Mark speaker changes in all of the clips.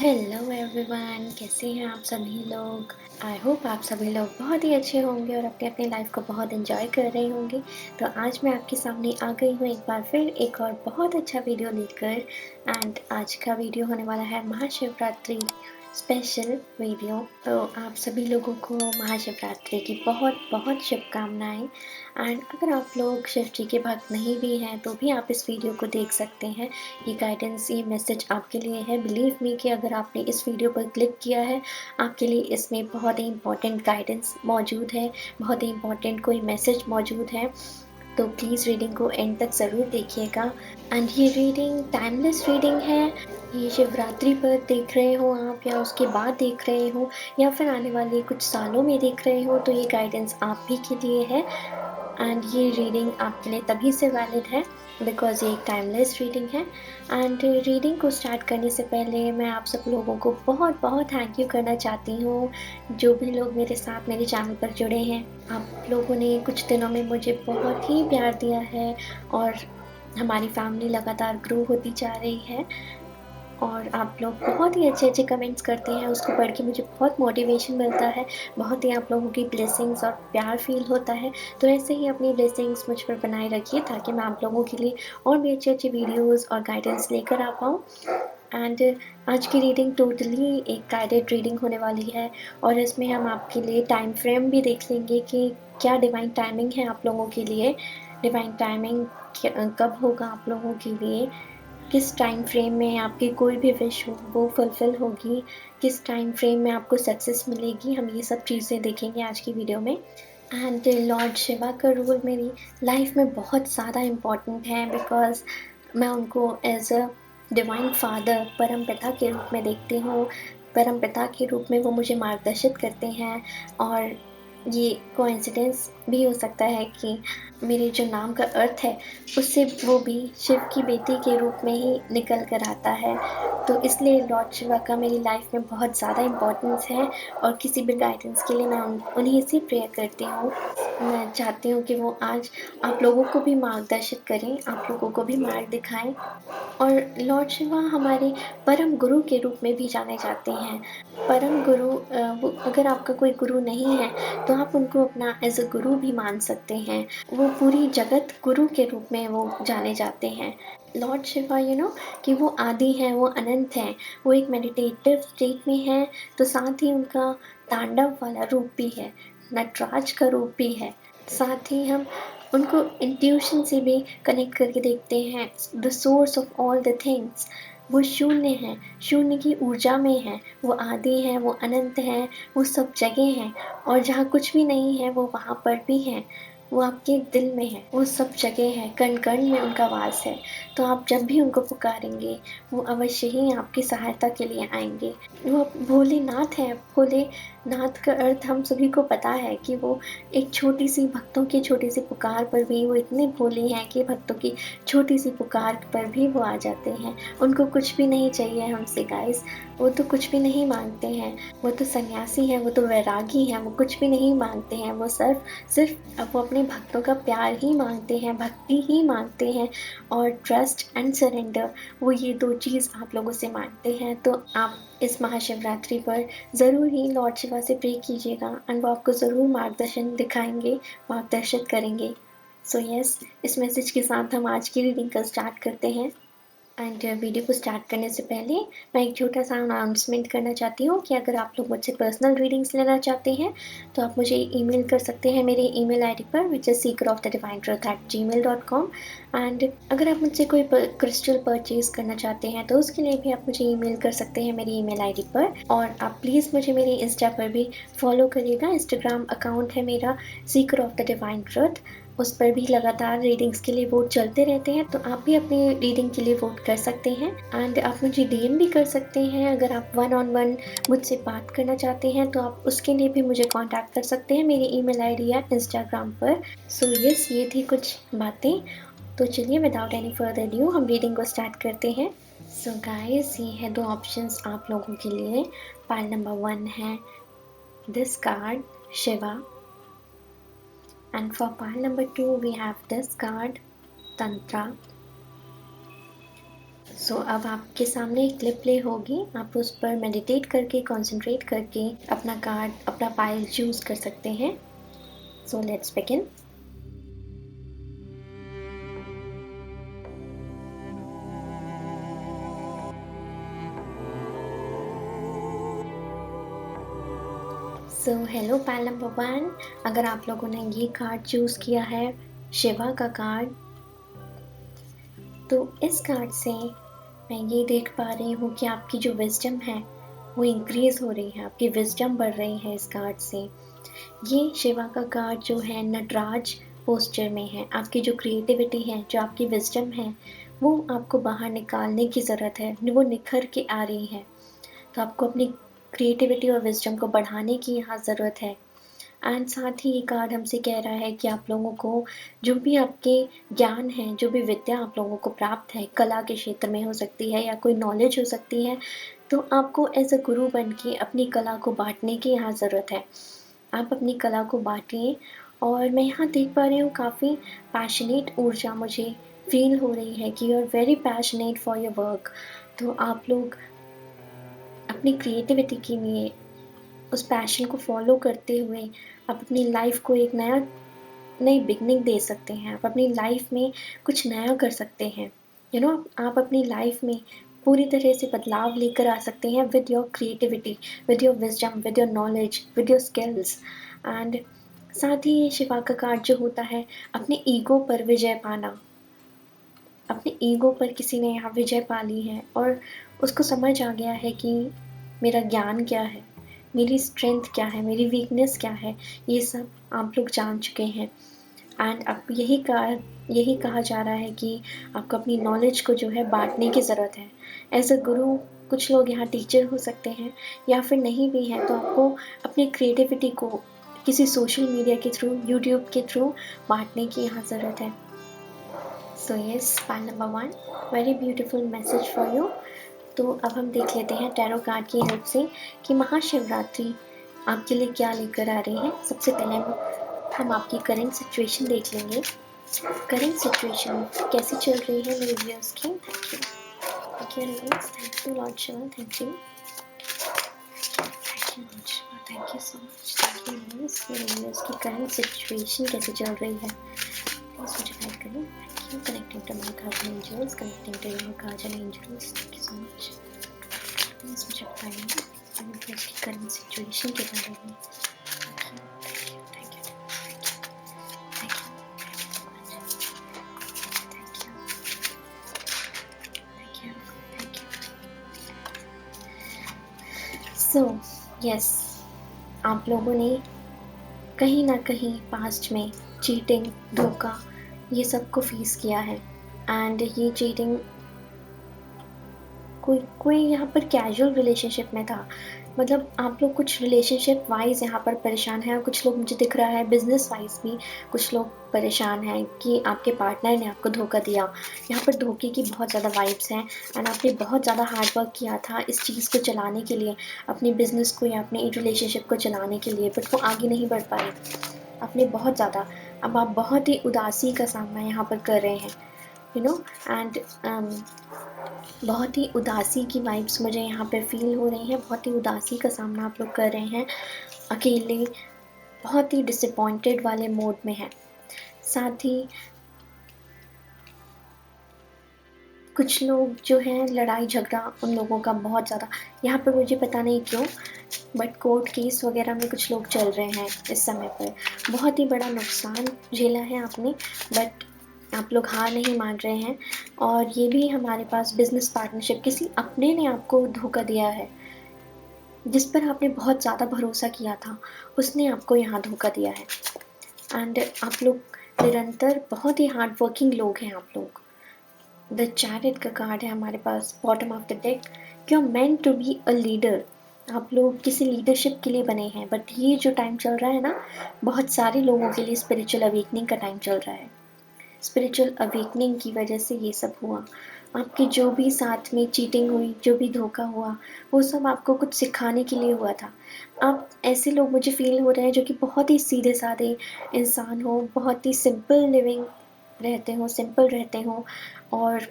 Speaker 1: Hello everyone, कैसे हैं आप सभी लोग। आई होप आप सभी लोग बहुत ही अच्छे होंगे और अपनी अपनी लाइफ को बहुत एंजॉय कर रहे होंगे। तो आज मैं आपके सामने आ गई हूँ एक बार फिर एक और बहुत अच्छा वीडियो लेकर। एंड आज का वीडियो होने वाला है महाशिवरात्रि स्पेशल वीडियो। तो आप सभी लोगों को महाशिवरात्रि की बहुत बहुत शुभकामनाएं। एंड अगर आप लोग शिव जी के भक्त नहीं भी हैं तो भी आप इस वीडियो को देख सकते हैं। ये गाइडेंस, ये मैसेज आपके लिए है। बिलीव मी कि अगर आपने इस वीडियो पर क्लिक किया है, आपके लिए इसमें बहुत ही इंपॉर्टेंट गाइडेंस मौजूद है, बहुत ही इंपॉर्टेंट कोई मैसेज मौजूद है। तो प्लीज़ रीडिंग को एंड तक ज़रूर देखिएगा। एंड ये रीडिंग टाइमलेस रीडिंग है। ये शिवरात्रि पर देख रहे हो आप या उसके बाद देख रहे हो या फिर आने वाले कुछ सालों में देख रहे हो, तो ये गाइडेंस आप ही के लिए है। एंड ये रीडिंग आपके लिए तभी से वैलिड है बिकॉज़ ये एक टाइमलेस रीडिंग है। एंड रीडिंग को स्टार्ट करने से पहले मैं आप सब लोगों को बहुत बहुत थैंक यू करना चाहती हूँ, जो भी लोग मेरे साथ मेरे चैनल पर जुड़े हैं। आप लोगों ने कुछ दिनों में मुझे बहुत ही प्यार दिया है और हमारी फैमिली लगातार ग्रो होती जा रही है। और आप लोग बहुत ही अच्छे-अच्छे कमेंट्स करते हैं, उसको पढ़ के मुझे बहुत मोटिवेशन मिलता है, बहुत ही आप लोगों की ब्लेसिंग्स और प्यार फ़ील होता है। तो ऐसे ही अपनी ब्लेसिंग्स मुझ पर बनाए रखिए ताकि मैं आप लोगों के लिए और भी अच्छे-अच्छे वीडियोज़ और गाइडेंस लेकर आ पाऊँ। एंड आज की रीडिंग टोटली एक गाइडेड रीडिंग होने वाली है और इसमें हम आपके लिए टाइम फ्रेम भी देख लेंगे कि क्या डिवाइन टाइमिंग है आप लोगों के लिए। डिवाइन टाइमिंग कब होगा आप लोगों के लिए, किस टाइम फ्रेम में आपकी कोई भी विश हो वो फुलफ़िल होगी, किस टाइम फ्रेम में आपको सक्सेस मिलेगी, हम ये सब चीज़ें देखेंगे आज की वीडियो में। एंड लॉर्ड शिवा का रोल मेरी लाइफ में बहुत ज़्यादा इम्पोर्टेंट है बिकॉज़ मैं उनको एज़ अ डिवाइन फादर, परमपिता के रूप में देखती हूँ। परमपिता के रूप में वो मुझे मार्गदर्शित करते हैं और ये कोइंसिडेंस भी हो सकता है कि मेरे जो नाम का अर्थ है उससे वो भी शिव की बेटी के रूप में ही निकल कर आता है। तो इसलिए लॉर्ड शिवा का मेरी लाइफ में बहुत ज़्यादा इम्पोर्टेंस है और किसी भी गाइडेंस के लिए मैं उन्हीं से प्रेयर करती हूँ। मैं चाहती हूँ कि वो आज आप लोगों को भी मार्गदर्शित करें, आप लोगों को भी मार्ग दिखाएँ। और लॉर्ड शिवा हमारे परम गुरु के रूप में भी जाने जाते हैं। परम गुरु वो अगर आपका कोई गुरु नहीं है, तो आप उनको अपना एज़ अ गुरु भी मान सकते हैं। वो पूरी जगत गुरु के रूप में वो जाने जाते हैं। लॉर्ड शिवा कि वो आदि हैं, वो अनंत हैं, वो एक मेडिटेटिव स्टेट में हैं, तो साथ ही उनका तांडव वाला रूप भी है, नटराज का रूप भी है। साथ ही हम उनको इंट्यूशन से भी कनेक्ट करके देखते हैं। The source of all the things, वो शून्य हैं, शून्य की ऊर्जा में हैं, वो आदि हैं, वो अनंत हैं, वो सब जगह हैं और जहाँ कुछ भी नहीं है वो वहाँ पर भी हैं। वो आपके दिल में है, वो सब जगह है, कण-कण में उनका वास है। तो आप जब भी उनको पुकारेंगे, वो अवश्य ही आपकी सहायता के लिए आएँगे। वो भोलेनाथ हैं, भोलेनाथ का अर्थ हम सभी को पता है कि वो एक छोटी-सी भक्तों की छोटी-सी पुकार पर भी वो इतने भोले हैं कि भक्तों की छोटी-सी पुकार पर भी वो आ जाते हैं। उनको कुछ भी नहीं चाहिए हमसे गाइस, वो तो कुछ भी नहीं माँगते हैं। वो तो सन्यासी हैं, वो तो वैरागी हैं, वो कुछ भी नहीं माँगते हैं। वो सिर्फ़ वो अपने भक्तों का प्यार ही माँगते हैं, भक्ति ही माँगते हैं और ट्रस्ट एंड सरेंडर, वो ये 2 चीज़ आप लोगों से माँगते हैं। तो आप इस महाशिवरात्रि पर ज़रूर ही लॉर्ड शिवा से प्रे कीजिएगा एंड वो आपको ज़रूर मार्गदर्शन दिखाएँगे, मार्गदर्शित करेंगे। सो यस, इस मैसेज के साथ हम आज की रीडिंग को स्टार्ट करते हैं। एंड वीडियो को स्टार्ट करने से पहले मैं एक छोटा-सा अनाउंसमेंट करना चाहती हूँ कि अगर आप लोग मुझसे पर्सनल रीडिंग्स लेना चाहते हैं, तो आप मुझे ईमेल कर सकते हैं मेरे ईमेल आईडी पर व्हिच इज़ seekerofthedivinetruth@gmail.com। एंड अगर आप मुझसे कोई क्रिस्टल परचेज़ करना चाहते हैं, तो उसके लिए भी आप मुझे ईमेल कर सकते हैं मेरी ईमेल आईडी पर। और आप प्लीज़ मुझे मेरे इंस्टा पर भी फॉलो करिएगा। इंस्टाग्राम अकाउंट है मेरा Sikar of the divine truth. उस पर भी लगातार रीडिंग्स के लिए वोट चलते रहते हैं, तो आप भी अपनी रीडिंग के लिए वोट कर सकते हैं। एंड आप मुझे डीएम भी कर सकते हैं अगर आप वन ऑन वन मुझसे बात करना चाहते हैं, तो आप उसके लिए भी मुझे कॉन्टैक्ट कर सकते हैं मेरी ईमेल आईडी या इंस्टाग्राम पर। सो यस, ये थी कुछ बातें। तो चलिए विदाउट एनी फर्दर ड्यू हम रीडिंग को स्टार्ट करते हैं। सो गाइस, ये है 2 ऑप्शंस आप लोगों के लिए। पाइल नंबर 1 है this card, Shiva. And for pile number 2, we have this card, Tantra. सो अब आपके सामने एक क्लिप प्ले होगी, आप उस पर मेडिटेट करके, कंसंट्रेट करके अपना कार्ड, अपना पाइल चूज़ कर सकते हैं। So let's begin. So hello pile number 1, अगर आप लोगों ने ये कार्ड चूज़ किया है, शिवा का कार्ड, तो इस कार्ड से मैं ये देख पा रही हूँ कि आपकी जो विज़डम है वो इंक्रीज़ हो रही है, आपकी विज़डम बढ़ रही है इस कार्ड से। ये शिवा का कार्ड जो है नटराज पोस्चर में है। आपकी जो क्रिएटिविटी है, जो आपकी विज़डम है, वो आपको बाहर निकालने की ज़रूरत है, वो निखर के आ रही है। तो आपको अपनी क्रिएटिविटी और विज़डम को बढ़ाने की यहाँ ज़रूरत है। एंड साथ ही ये कार्ड हमसे कह रहा है कि आप लोगों को जो भी आपके ज्ञान है, जो भी विद्या आप लोगों को प्राप्त है, कला के क्षेत्र में हो सकती है या कोई नॉलेज हो सकती है, तो आपको एज़ अ गुरु बन के अपनी कला को बाँटने की यहाँ ज़रूरत है। आप अपनी कला को बाँटिए और मैं यहाँ देख पा रही हूँ काफ़ी पैशनेट ऊर्जा मुझे फ़ील हो रही है कि you are very passionate for your work. तो आप लोग अपनी क्रिएटिविटी के लिए उस पैशन को फ़ॉलो करते हुए आप अपनी लाइफ़ को एक नई बिगनिंग दे सकते हैं। आप अपनी लाइफ़ में कुछ नया कर सकते हैं। आप अपनी लाइफ़ में पूरी तरह से बदलाव लेकर आ सकते हैं with your creativity, with your wisdom, with your knowledge, with your skills. And साथ ही ये शिवा का कार्ड जो होता है, अपने ईगो पर विजय पाना। अपने ईगो पर किसी ने यहाँ विजय पा ली है और उसको समझ आ गया है कि मेरा ज्ञान क्या है, मेरी स्ट्रेंथ क्या है, मेरी वीकनेस क्या है, ये सब आप लोग जान चुके हैं। एंड अब यही कहा जा रहा है कि आपको अपनी नॉलेज को जो है बाँटने की ज़रूरत है। एज़ अ गुरु कुछ लोग यहाँ टीचर हो सकते हैं या फिर नहीं भी हैं, तो आपको अपनी क्रिएटिविटी को किसी सोशल मीडिया के थ्रू, यूट्यूब के थ्रू बाँटने की यहाँ ज़रूरत है। So yes, pile number 1, very beautiful message for you. तो अब हम देख लेते हैं टैरो कार्ड की हेल्प से कि महाशिवरात्रि आपके लिए क्या लेकर आ रही है। सबसे पहले हम आपकी करंट सिचुएशन देख लेंगे। करंट सिचुएशन कैसी चल रही है मेरे व्यूअर्स की। Thank you universe, thank you lord Shiva, thank you lord Shiva, thank you so much, thank you universe. मेरे व्यूअर्स की करंट सिचुएशन कैसी चल रही है, प्लीज़ मुझे गाइड करें। Thank you, connecting to my guardian angels, connecting to your guardian angels, thank you so much. Please मुझे बताइए यूनिवर्स की करंट सिचुएशन के बारे में। सो यस, आप लोगों ने कहीं ना कहीं पास्ट में चीटिंग, धोखा, ये सब को फेस किया है। एंड ये चीटिंग कोई यहाँ पर कैजुअल रिलेशनशिप में था, मतलब आप लोग कुछ रिलेशनशिप वाइज यहाँ पर परेशान हैं और कुछ लोग, मुझे दिख रहा है बिजनेस वाइज भी कुछ लोग परेशान हैं कि आपके पार्टनर ने आपको धोखा दिया। यहाँ पर धोखे की बहुत ज़्यादा वाइब्स हैं एंड आपने बहुत ज़्यादा हार्ड वर्क किया था इस चीज़ को चलाने के लिए, अपने बिजनेस को या अपने रिलेशनशिप को चलाने के लिए, बट वो आगे नहीं बढ़ पाए। आपने बहुत ज़्यादा, अब आप बहुत ही उदासी का सामना यहाँ पर कर रहे हैं, एंड बहुत ही उदासी की वाइब्स मुझे यहाँ पे फ़ील हो रही हैं। बहुत ही उदासी का सामना आप लोग कर रहे हैं, अकेले, बहुत ही डिसअपॉइंटेड वाले मोड में हैं। साथ ही कुछ लोग जो हैं, लड़ाई झगड़ा उन लोगों का बहुत ज़्यादा यहाँ पर, मुझे पता नहीं क्यों, बट कोर्ट केस वगैरह में कुछ लोग चल रहे हैं इस समय पर। बहुत ही बड़ा नुकसान झेला है आपने, बट आप लोग हार नहीं मान रहे हैं। और ये भी हमारे पास बिज़नेस पार्टनरशिप, किसी अपने ने आपको धोखा दिया है, जिस पर आपने बहुत ज़्यादा भरोसा किया था, उसने आपको यहाँ धोखा दिया है। एंड आप लोग निरंतर बहुत ही हार्ड वर्किंग लोग हैं आप लोग। द चैरियट का कार्ड है हमारे पास bottom of the deck. You are meant to be a leader. आप लोग किसी लीडरशिप के लिए बने हैं, बट ये जो टाइम चल रहा है ना, बहुत सारे लोगों के लिए स्पिरिचुअल अवेकनिंग का टाइम चल रहा है। स्पिरिचुअल अवेकनिंग की वजह से ये सब हुआ। आपके जो भी साथ में चीटिंग हुई, जो भी धोखा हुआ, वो सब आपको कुछ सिखाने के लिए हुआ था। आप ऐसे लोग मुझे फ़ील हो रहे हैं जो कि बहुत ही सीधे-साधे इंसान हो, बहुत ही सिंपल लिविंग रहते हों, सिंपल रहते हों और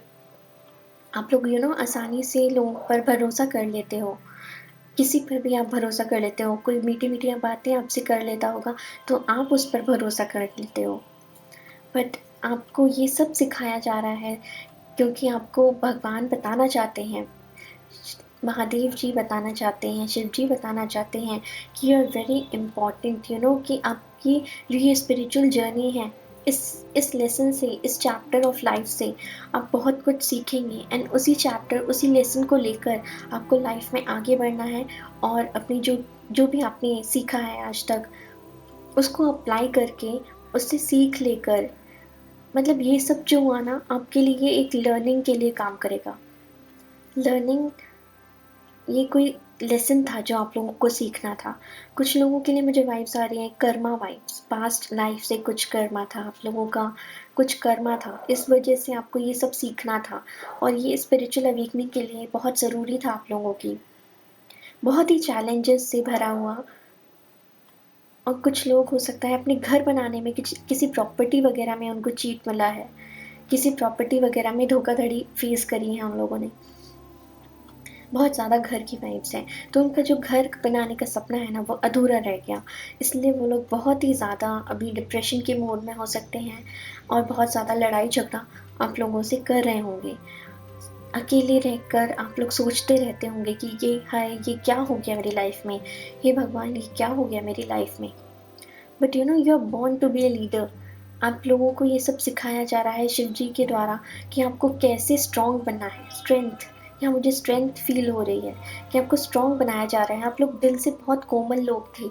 Speaker 1: आप लोग आसानी से लोगों पर भरोसा कर लेते हो, किसी पर भी आप भरोसा कर लेते हो, कोई मीठी-मीठी बातें आपसे कर लेता होगा, तो आप उस पर भरोसा कर लेते हो। बट आपको ये सब सिखाया जा रहा है क्योंकि आपको भगवान बताना चाहते हैं, महादेव जी बताना चाहते हैं, शिव जी बताना चाहते हैं कि यू आर वेरी इम्पोर्टेंट, कि आपकी जो ये स्पिरिचुअल जर्नी है, इस लेसन से, इस चैप्टर ऑफ लाइफ से आप बहुत कुछ सीखेंगे एंड उसी चैप्टर, उसी लेसन को लेकर आपको लाइफ में आगे बढ़ना है और अपनी जो जो भी आपने सीखा है आज तक, उसको अप्लाई करके, उससे सीख लेकर, मतलब ये सब जो हुआ ना, आपके लिए एक लर्निंग के लिए काम करेगा। लर्निंग, ये कोई लेसन था जो आप लोगों को सीखना था। कुछ लोगों के लिए मुझे वाइब्स आ रही हैं कर्मा वाइब्स, पास्ट लाइफ से कुछ कर्मा था आप लोगों का, कुछ कर्मा था, इस वजह से आपको ये सब सीखना था और ये स्पिरिचुअल अवेकनिंग के लिए बहुत ज़रूरी था आप लोगों की। बहुत ही चैलेंजेस से भरा हुआ। और कुछ लोग हो सकता है अपने घर बनाने में किसी प्रॉपर्टी वगैरह में उनको चीट मिला है, किसी प्रॉपर्टी वगैरह में धोखाधड़ी फेस करी है हम लोगों ने। बहुत ज़्यादा घर की वाइब्स हैं, तो उनका जो घर बनाने का सपना है ना, वो अधूरा रह गया। इसलिए वो लोग बहुत ही ज़्यादा अभी डिप्रेशन के मोड में हो सकते हैं और बहुत ज़्यादा लड़ाई झगड़ा आप लोगों से कर रहे होंगे। अकेले रहकर आप लोग सोचते रहते होंगे कि ये हाय, ये क्या हो गया मेरी लाइफ में? हे भगवान, ये क्या हो गया मेरी लाइफ में? But you are born to be a leader. आप लोगों को ये सब सिखाया जा रहा है शिव जी के द्वारा कि आपको कैसे स्ट्रॉन्ग बनना है। स्ट्रेंथ, यहाँ मुझे स्ट्रेंथ फील हो रही है कि आपको स्ट्रॉन्ग बनाया जा रहा है। आप लोग दिल से बहुत कोमल लोग थे,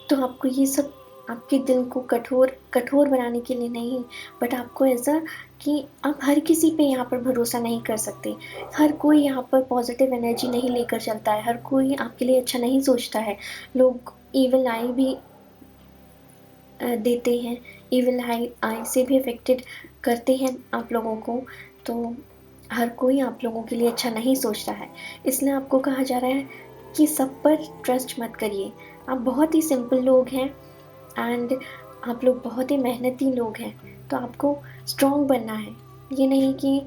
Speaker 1: तो आपको ये सब आपके दिल को कठोर कठोर बनाने के लिए नहीं, बट आपको ऐसा कि आप हर किसी पे यहाँ पर भरोसा नहीं कर सकते। हर कोई यहाँ पर पॉजिटिव एनर्जी नहीं लेकर चलता है, हर कोई आपके लिए अच्छा नहीं सोचता है। लोग इविल आई भी देते हैं, इविल आई से भी अफेक्टेड करते हैं आप लोगों को, तो हर कोई आप लोगों के लिए अच्छा नहीं सोचता है। इसलिए आपको कहा जा रहा है कि सब पर ट्रस्ट मत करिए। आप बहुत ही सिंपल लोग हैं एंड आप लोग बहुत ही मेहनती लोग हैं, तो आपको स्ट्रॉन्ग बनना है। ये नहीं कि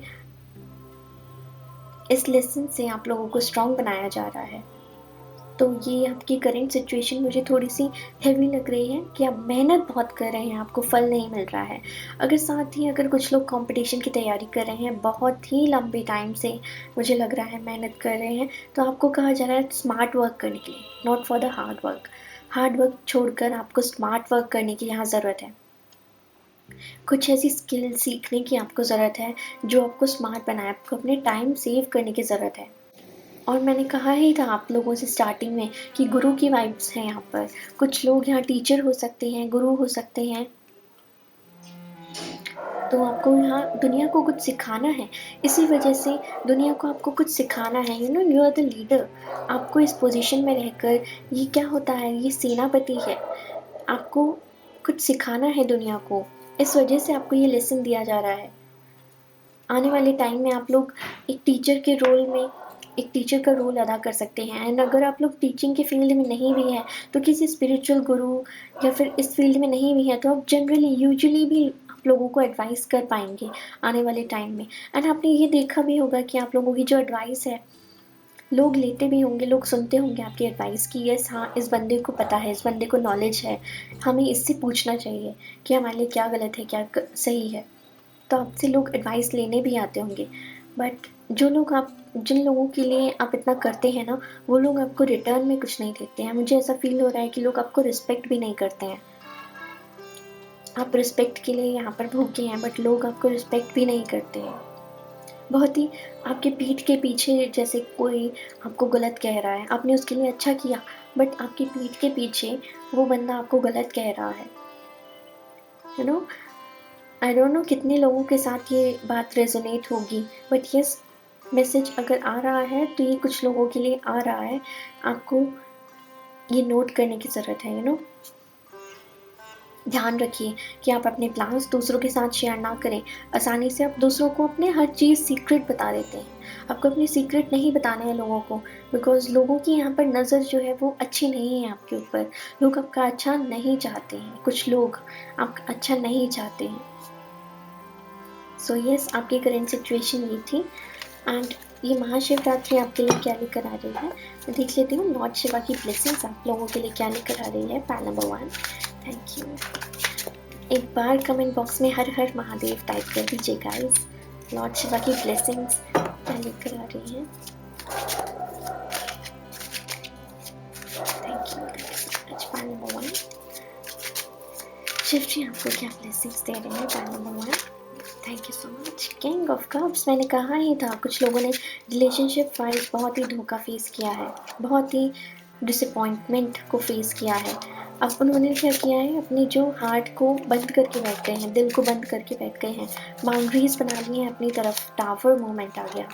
Speaker 1: इस लेसन से आप लोगों को स्ट्रॉन्ग बनाया जा रहा है। तो ये आपकी करंट सिचुएशन मुझे थोड़ी-सी हेवी लग रही है कि आप मेहनत बहुत कर रहे हैं, आपको फल नहीं मिल रहा है। अगर कुछ लोग कॉम्पिटिशन की तैयारी कर रहे हैं, बहुत ही लंबे टाइम से मुझे लग रहा है मेहनत कर रहे हैं, तो आपको कहा जा रहा है स्मार्ट वर्क करने के लिए, not for the hard work. Hard work छोड़कर आपको स्मार्ट वर्क करने की यहाँ ज़रूरत है। कुछ ऐसी स्किल सीखने की आपको ज़रूरत है, जो आपको स्मार्ट बनाए, आपको अपने टाइम सेव करने की ज़रूरत है। और मैंने कहा ही था आप लोगों से स्टार्टिंग में कि गुरु की वाइब्स हैं यहाँ पर। कुछ लोग यहाँ टीचर हो सकते हैं, गुरु हो सकते हैं, तो आपको यहाँ दुनिया को कुछ सिखाना है। इसी वजह से दुनिया को आपको कुछ सिखाना है, यू आर द लीडर। आपको इस पोजीशन में रहकर, ये क्या होता है, ये सेनापति है, आपको कुछ सिखाना है दुनिया को। इस वजह से आपको ये लेसन दिया जा रहा है। आने वाले टाइम में आप लोग एक टीचर के रोल में, एक टीचर का रोल अदा कर सकते हैं एंड अगर आप लोग टीचिंग के फील्ड में नहीं भी हैं, तो किसी स्पिरिचुअल गुरु या फिर इस फील्ड में नहीं भी हैं, तो आप जनरली यूजुअली भी आप लोगों को एडवाइस कर पाएँगे आने वाले टाइम में। एंड आपने ये देखा भी होगा कि आप लोगों की जो एडवाइस है, लोग लेते भी होंगे, लोग सुनते होंगे आपकी एडवाइस कि यस हाँ, इस बंदे को पता है, इस बंदे को नॉलेज है, हमें इससे पूछना चाहिए कि हमारे लिए क्या गलत है, क्या सही है। तो आपसे लोग एडवाइस लेने भी आते होंगे। बट जिन लोगों के लिए आप इतना करते हैं ना, वो लोग आपको रिटर्न में कुछ नहीं देते हैं। मुझे ऐसा फ़ील हो रहा है कि लोग आपको रिस्पेक्ट भी नहीं करते हैं। आप रिस्पेक्ट के लिए यहाँ पर भूखे हैं, बट लोग आपको रिस्पेक्ट भी नहीं करते हैं। बहुत ही आपके पीठ के पीछे जैसे कोई आपको गलत कह रहा है, आपने उसके लिए अच्छा किया, बट आपकी पीठ के पीछे वो बंदा आपको गलत कह रहा है। You know, I don't know कितने लोगों के साथ ये बात रेजोनेट होगी, बट यस, मैसेज अगर आ रहा है तो ये कुछ लोगों के लिए आ रहा है। आपको ये नोट करने की ज़रूरत है। ध्यान रखिए कि आप अपने प्लान्स दूसरों के साथ शेयर ना करें। आसानी से आप दूसरों को अपने हर चीज़ सीक्रेट बता देते हैं। आपको अपनी सीक्रेट नहीं बताना है लोगों को, बिकॉज़ लोगों की यहाँ पर नज़र जो है वो अच्छी नहीं है आपके ऊपर। लोग आपका अच्छा नहीं चाहते हैं, कुछ लोग आपका अच्छा नहीं चाहते हैं। सो यस, आपकी करंट सिचुएशन ये थी। एंड ये महाशिवरात्रि आपके लिए क्या लेकर आ रही है, मैं देख लेती हूँ लॉर्ड शिवा की ब्लेसिंग्स आप लोगों के लिए क्या लेकर आ रही है। पैल नंबर 1, थैंक यू। एक बार कमेंट बॉक्स में हर हर महादेव टाइप कर दीजिए गाइस। लॉर्ड शिवा की ब्लेसिंग्स क्या लेकर आ रही है। Thank you so much. Pile number 1, Shiv ji आपको क्या ब्लेसिंग्स दे रहे हैं। Pile number 1, thank you so much. King of cups, मैंने कहा ही था कुछ लोगों ने रिलेशनशिप वाइज बहुत ही धोखा फेस किया है, बहुत ही डिसअपॉइंटमेंट को फेस किया है। अब उन्होंने क्या किया है, अपने जो हार्ट को बंद करके बैठ गए हैं, दिल को बंद करके बैठ गए हैं, बाउंड्रीज बना ली हैं अपनी तरफ। टावर मोमेंट आ गया,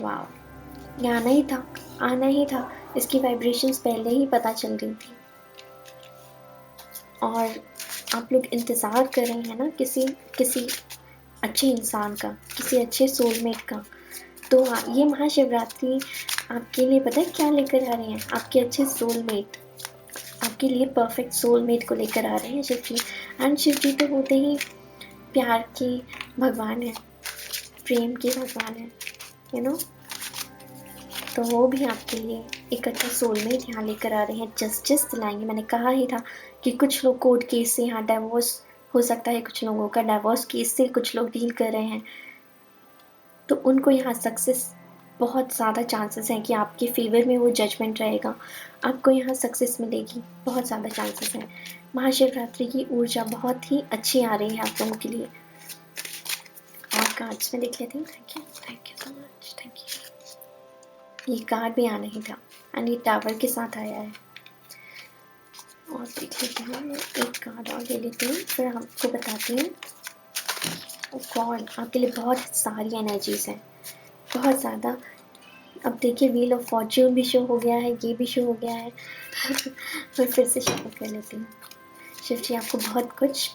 Speaker 1: वाह, ये आना ही था, आना ही था। इसकी वाइब्रेशंस पहले ही पता चल रही थी और आप लोग इंतज़ार कर रहे हैं ना किसी किसी अच्छे इंसान का, किसी अच्छे सोलमेट का। तो ये महाशिवरात्रि आपके लिए पता है क्या लेकर आ रहे हैं, आपके अच्छे सोलमेट, आपके लिए परफेक्ट सोलमेट को लेकर आ रहे हैं शिव जी। एंड शिव जी तो होते ही प्यार के भगवान है, प्रेम के भगवान है, यू नो। तो वो भी आपके लिए एक अच्छा सोलमेट यहाँ लेकर आ रहे हैं, जस्टिस दिलाएंगे। मैंने कहा ही था कि कुछ लोग कोर्ट केस से यहाँ डिवोर्स हो सकता है, कुछ लोगों का डिवोर्स केस से कुछ लोग डील कर रहे हैं, तो उनको यहाँ सक्सेस, बहुत ज़्यादा चांसेस हैं कि आपके फेवर में वो जजमेंट रहेगा, आपको यहाँ सक्सेस मिलेगी, बहुत ज़्यादा चांसेस हैं। महाशिवरात्रि की ऊर्जा बहुत ही अच्छी आ रही है आप लोगों के लिए। और कार्ड्स में देख लेती हूँ। Thank you so much, thank you. ये कार्ड भी आना ही था एंड ये टावर के साथ आया है। और देख लेती हूँ, मैं एक कार्ड और ले लेती हूँ, फिर आपको बताती हूँ। गॉड, आपके लिए बहुत सारी एनर्जीज हैं, बहुत ज़्यादा। अब देखिए व्हील ऑफ फॉर्च्यून भी शो हो गया है, ये भी शो हो गया है। मैं फिर से शेयर कर लेती हूँ। शिव जी आपको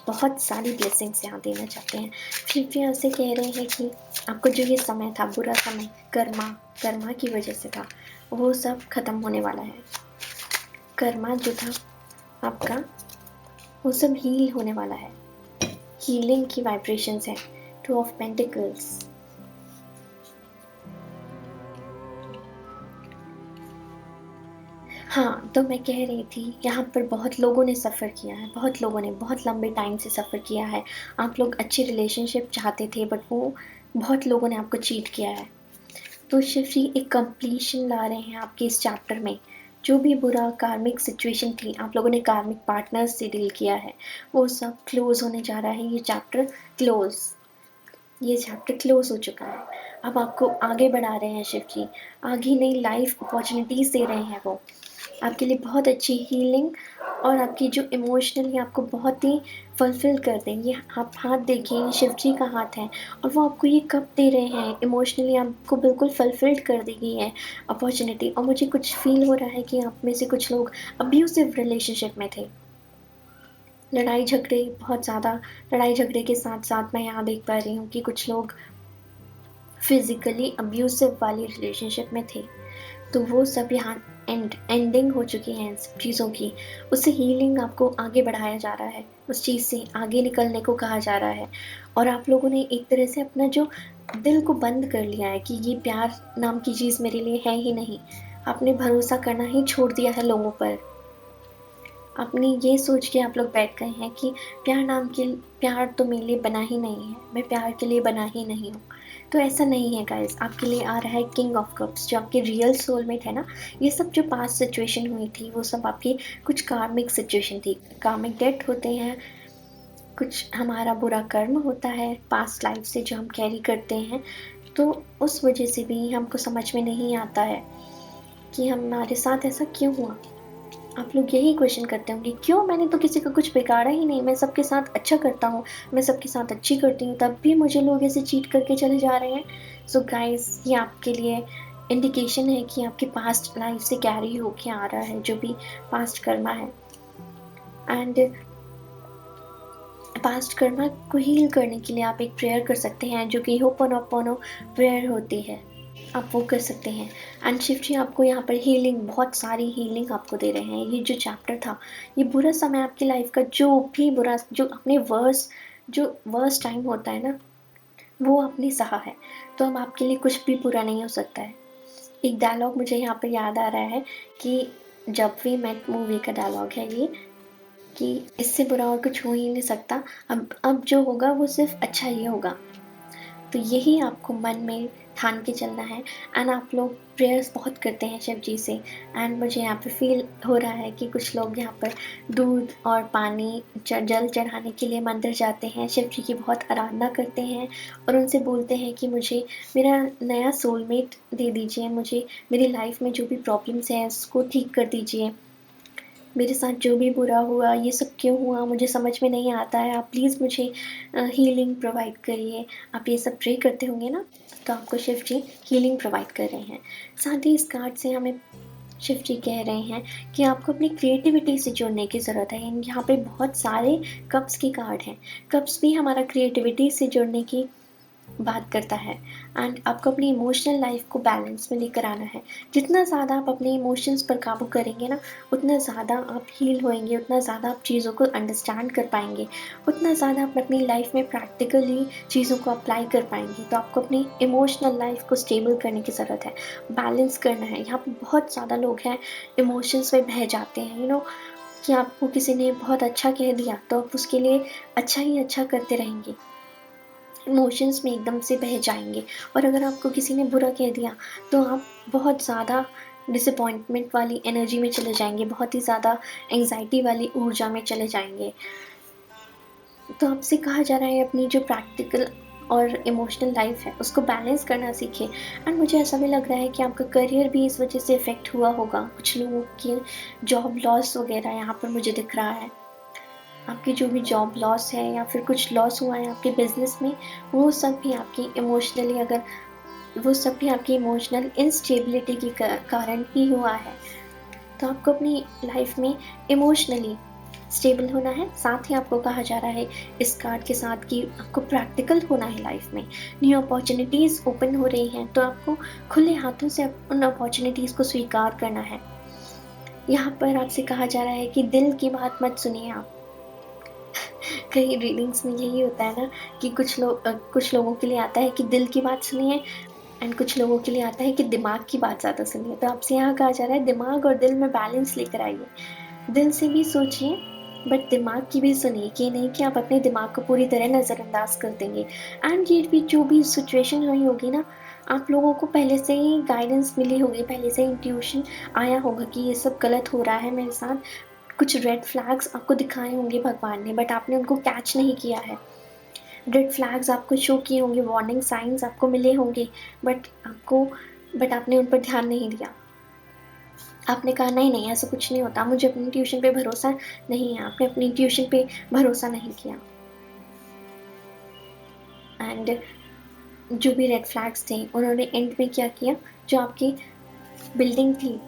Speaker 1: बहुत सारी ब्लेसिंग्स यहाँ देना चाहते हैं। शिव जी आपसे कह रहे हैं कि आपको जो ये समय था, बुरा समय, कर्मा की वजह से था, वो सब खत्म होने वाला है। कर्मा जो था आपका, वो सब हील होने वाला है। हीलिंग की वाइब्रेशंस है। 2 ऑफ पेंटिकल्स, हाँ, तो मैं कह रही थी यहाँ पर बहुत लोगों ने सफ़र किया है, बहुत लोगों ने बहुत लंबे टाइम से सफ़र किया है। आप लोग अच्छी रिलेशनशिप चाहते थे, बट वो बहुत लोगों ने आपको चीट किया है। तो शिव जी एक कंप्लीशन ला रहे हैं आपके इस चैप्टर में। जो भी बुरा कार्मिक सिचुएशन थी, आप लोगों ने कार्मिक पार्टनर्स से डील किया है, वो सब क्लोज़ होने जा रहा है। ये चैप्टर क्लोज़ हो चुका है। अब आपको आगे बढ़ा रहे हैं शिव जी, आगे नई लाइफ अपॉर्चुनिटीज़ दे रहे हैं वो। आपके लिए बहुत अच्छी हीलिंग और आपकी जो इमोशनली आपको बहुत ही फुलफ़िल कर देंगे। आप हाथ देखिए, ये शिव जी का हाथ है और वो आपको ये कब दे रहे हैं, इमोशनली आपको बिल्कुल फुलफ़िल्ड कर दी गई है अपॉर्चुनिटी। और मुझे कुछ फ़ील हो रहा है कि आप में से कुछ लोग अब्यूसिव रिलेशनशिप में थे। लड़ाई झगड़े, बहुत ज़्यादा लड़ाई झगड़े के साथ-साथ मैं यहाँ देख पा रही हूँ कि कुछ लोग फिज़िकली अब्यूसिव वाली रिलेशनशिप में थे। तो वो सब यहाँ एंडिंग हो चुकी है इन सब चीज़ों की। उससे हीलिंग आपको आगे बढ़ाया जा रहा है, उस चीज़ से आगे निकलने को कहा जा रहा है। और आप लोगों ने एक तरह से अपना जो दिल को बंद कर लिया है कि ये प्यार नाम की चीज़ मेरे लिए है ही नहीं। आपने भरोसा करना ही छोड़ दिया है लोगों पर। आपने ये सोच के आप लोग बैठ गए हैं कि प्यार तो मेरे लिए बना ही नहीं है, मैं प्यार के लिए बना ही नहीं हूँ। तो ऐसा नहीं है गाइस, आपके लिए आ रहा है किंग ऑफ कप्स, जो आपके रियल सोलमेट है ना। ये सब जो पास्ट सिचुएशन हुई थी, वो सब आपकी कुछ कार्मिक सिचुएशन थी। कार्मिक डेट होते हैं, कुछ हमारा बुरा कर्म होता है पास्ट लाइफ से जो हम कैरी करते हैं। तो उस वजह से भी हमको समझ में नहीं आता है कि हमारे साथ ऐसा क्यों हुआ। आप लोग यही क्वेश्चन करते होंगे, क्यों, मैंने तो किसी का कुछ बिगाड़ा ही नहीं, मैं सबके साथ अच्छा करता हूँ, मैं सबके साथ अच्छी करती हूँ, तब भी मुझे लोग ऐसे चीट करके चले जा रहे हैं। सो गाइस, ये आपके लिए इंडिकेशन है कि आपके पास्ट लाइफ से कैरी होके आ रहा है जो भी पास्ट कर्मा है। एंड पास्ट कर्मा को हील करने के लिए आप एक प्रेयर कर सकते हैं, जो कि होपोनोपोनो प्रेयर होती है, आप वो कर सकते हैं। एंड शिव जी आपको यहाँ पर हीलिंग, बहुत सारी हीलिंग आपको दे रहे हैं। ये जो चैप्टर था, ये बुरा समय आपकी लाइफ का, जो भी बुरा, जो अपने वर्स टाइम होता है ना, वो आपने सहा है। तो अब आपके लिए कुछ भी बुरा नहीं हो सकता है। एक डायलॉग मुझे यहाँ पे याद आ रहा है कि जब वी मेट मूवी का डायलॉग है ये, कि इससे बुरा और कुछ हो ही नहीं सकता, अब जो होगा वो सिर्फ़ अच्छा ही होगा। तो यही आपको मन में ठान के चलना है। एंड आप लोग प्रेयर्स बहुत करते हैं शिव जी से, एंड मुझे यहाँ पे फ़ील हो रहा है कि कुछ लोग यहाँ पर दूध और पानी जल चढ़ाने के लिए मंदिर जाते हैं, शिव जी की बहुत आराधना करते हैं और उनसे बोलते हैं कि मुझे मेरा नया सोलमेट दे दीजिए, मुझे मेरी लाइफ में जो भी प्रॉब्लम्स हैं उसको ठीक कर दीजिए, मेरे साथ जो भी बुरा हुआ, ये सब क्यों हुआ मुझे समझ में नहीं आता है, आप प्लीज़ मुझे हीलिंग प्रोवाइड करिए। आप ये सब प्रे करते होंगे ना, तो आपको शिव जी हीलिंग प्रोवाइड कर रहे हैं। साथ ही इस कार्ड से हमें शिव जी कह रहे हैं कि आपको अपनी क्रिएटिविटी से जुड़ने की ज़रूरत है। यहाँ पे बहुत सारे कप्स के कार्ड हैं। कप्स भी हमारा क्रिएटिविटी से जुड़ने की बात करता है। एंड आपको अपनी इमोशनल लाइफ को बैलेंस में लेकर आना है। जितना ज़्यादा आप अपने इमोशंस पर काबू करेंगे ना, उतना ज़्यादा आप हील होएंगे, उतना ज़्यादा आप चीज़ों को अंडरस्टैंड कर पाएंगे, उतना ज़्यादा आप अपनी लाइफ में प्रैक्टिकली चीज़ों को अप्लाई कर पाएंगे। तो आपको अपनी इमोशनल लाइफ को स्टेबल करने की ज़रूरत है, बैलेंस करना है। यहाँ पर बहुत ज़्यादा लोग हैं इमोशंस में बह जाते हैं, कि आपको किसी ने बहुत अच्छा कह दिया तो आप उसके लिए अच्छा ही अच्छा करते रहेंगे, इमोशंस में एकदम से बह जाएँगे। और अगर आपको किसी ने बुरा कह दिया, तो आप बहुत ज़्यादा डिसअपॉइंटमेंट वाली एनर्जी में चले जाएँगे, बहुत ही ज़्यादा एंग्ज़ायटी वाली ऊर्जा में चले जाएँगे। तो आपसे कहा जा रहा है अपनी जो प्रैक्टिकल और इमोशनल लाइफ़ है, उसको बैलेंस करना सीखिए। एंड मुझे ऐसा भी लग रहा है कि आपका करियर भी इस वजह से इफ़ेक्ट हुआ होगा। कुछ लोगों की जॉब लॉस वग़ैरह यहाँ पर मुझे दिख रहा है। आपकी जो भी जॉब लॉस है या फिर कुछ लॉस हुआ है आपके बिज़नेस में, वो सब भी आपकी इमोशनली अगर वो सब भी आपकी इमोशनल इंस्टेबिलिटी के कारण ही हुआ है। तो आपको अपनी लाइफ में इमोशनली स्टेबल होना है। साथ ही आपको कहा जा रहा है इस कार्ड के साथ कि आपको प्रैक्टिकल होना है लाइफ में। न्यू अपॉर्चुनिटीज़ ओपन हो रही हैं, तो आपको खुले हाथों से उन अपॉर्चुनिटीज़ को स्वीकार करना है। यहाँ पर आपसे कहा जा रहा है कि दिल की बात मत सुनिए आप। कई रीडिंग्स में यही होता है ना कि कुछ लोगों के लिए आता है कि दिल की बात सुनिए, एंड कुछ लोगों के लिए आता है कि दिमाग की बात ज़्यादा सुनिए। तो आपसे यहाँ कहा जा रहा है दिमाग और दिल में बैलेंस लेकर आइए। दिल से भी सोचिए, बट दिमाग की भी सुनिए, कि नहीं कि आप अपने दिमाग को पूरी तरह नज़रअंदाज कर देंगे। एंड ये भी जो भी सिचुएशन हुई होगी ना, आप लोगों को पहले से ही गाइडेंस मिली होगी, पहले से इंट्यूशन आया होगा कि ये सब गलत हो रहा है मेरे साथ। कुछ रेड फ्लैग्स आपको दिखाए होंगे भगवान ने, बट आपने उनको कैच नहीं किया है। रेड फ्लैग्स आपको शो किए होंगे, वार्निंग साइंस आपको मिले होंगे, बट आपने उन पर ध्यान नहीं दिया। आपने कहा नहीं नहीं ऐसा कुछ नहीं होता, मुझे अपनी ट्यूशन पे भरोसा नहीं है। आपने अपनी ट्यूशन पे भरोसा नहीं किया। एंड जो भी रेड फ्लैग्स थे उन्होंने एंड में क्या किया, जो आपकी बिल्डिंग थी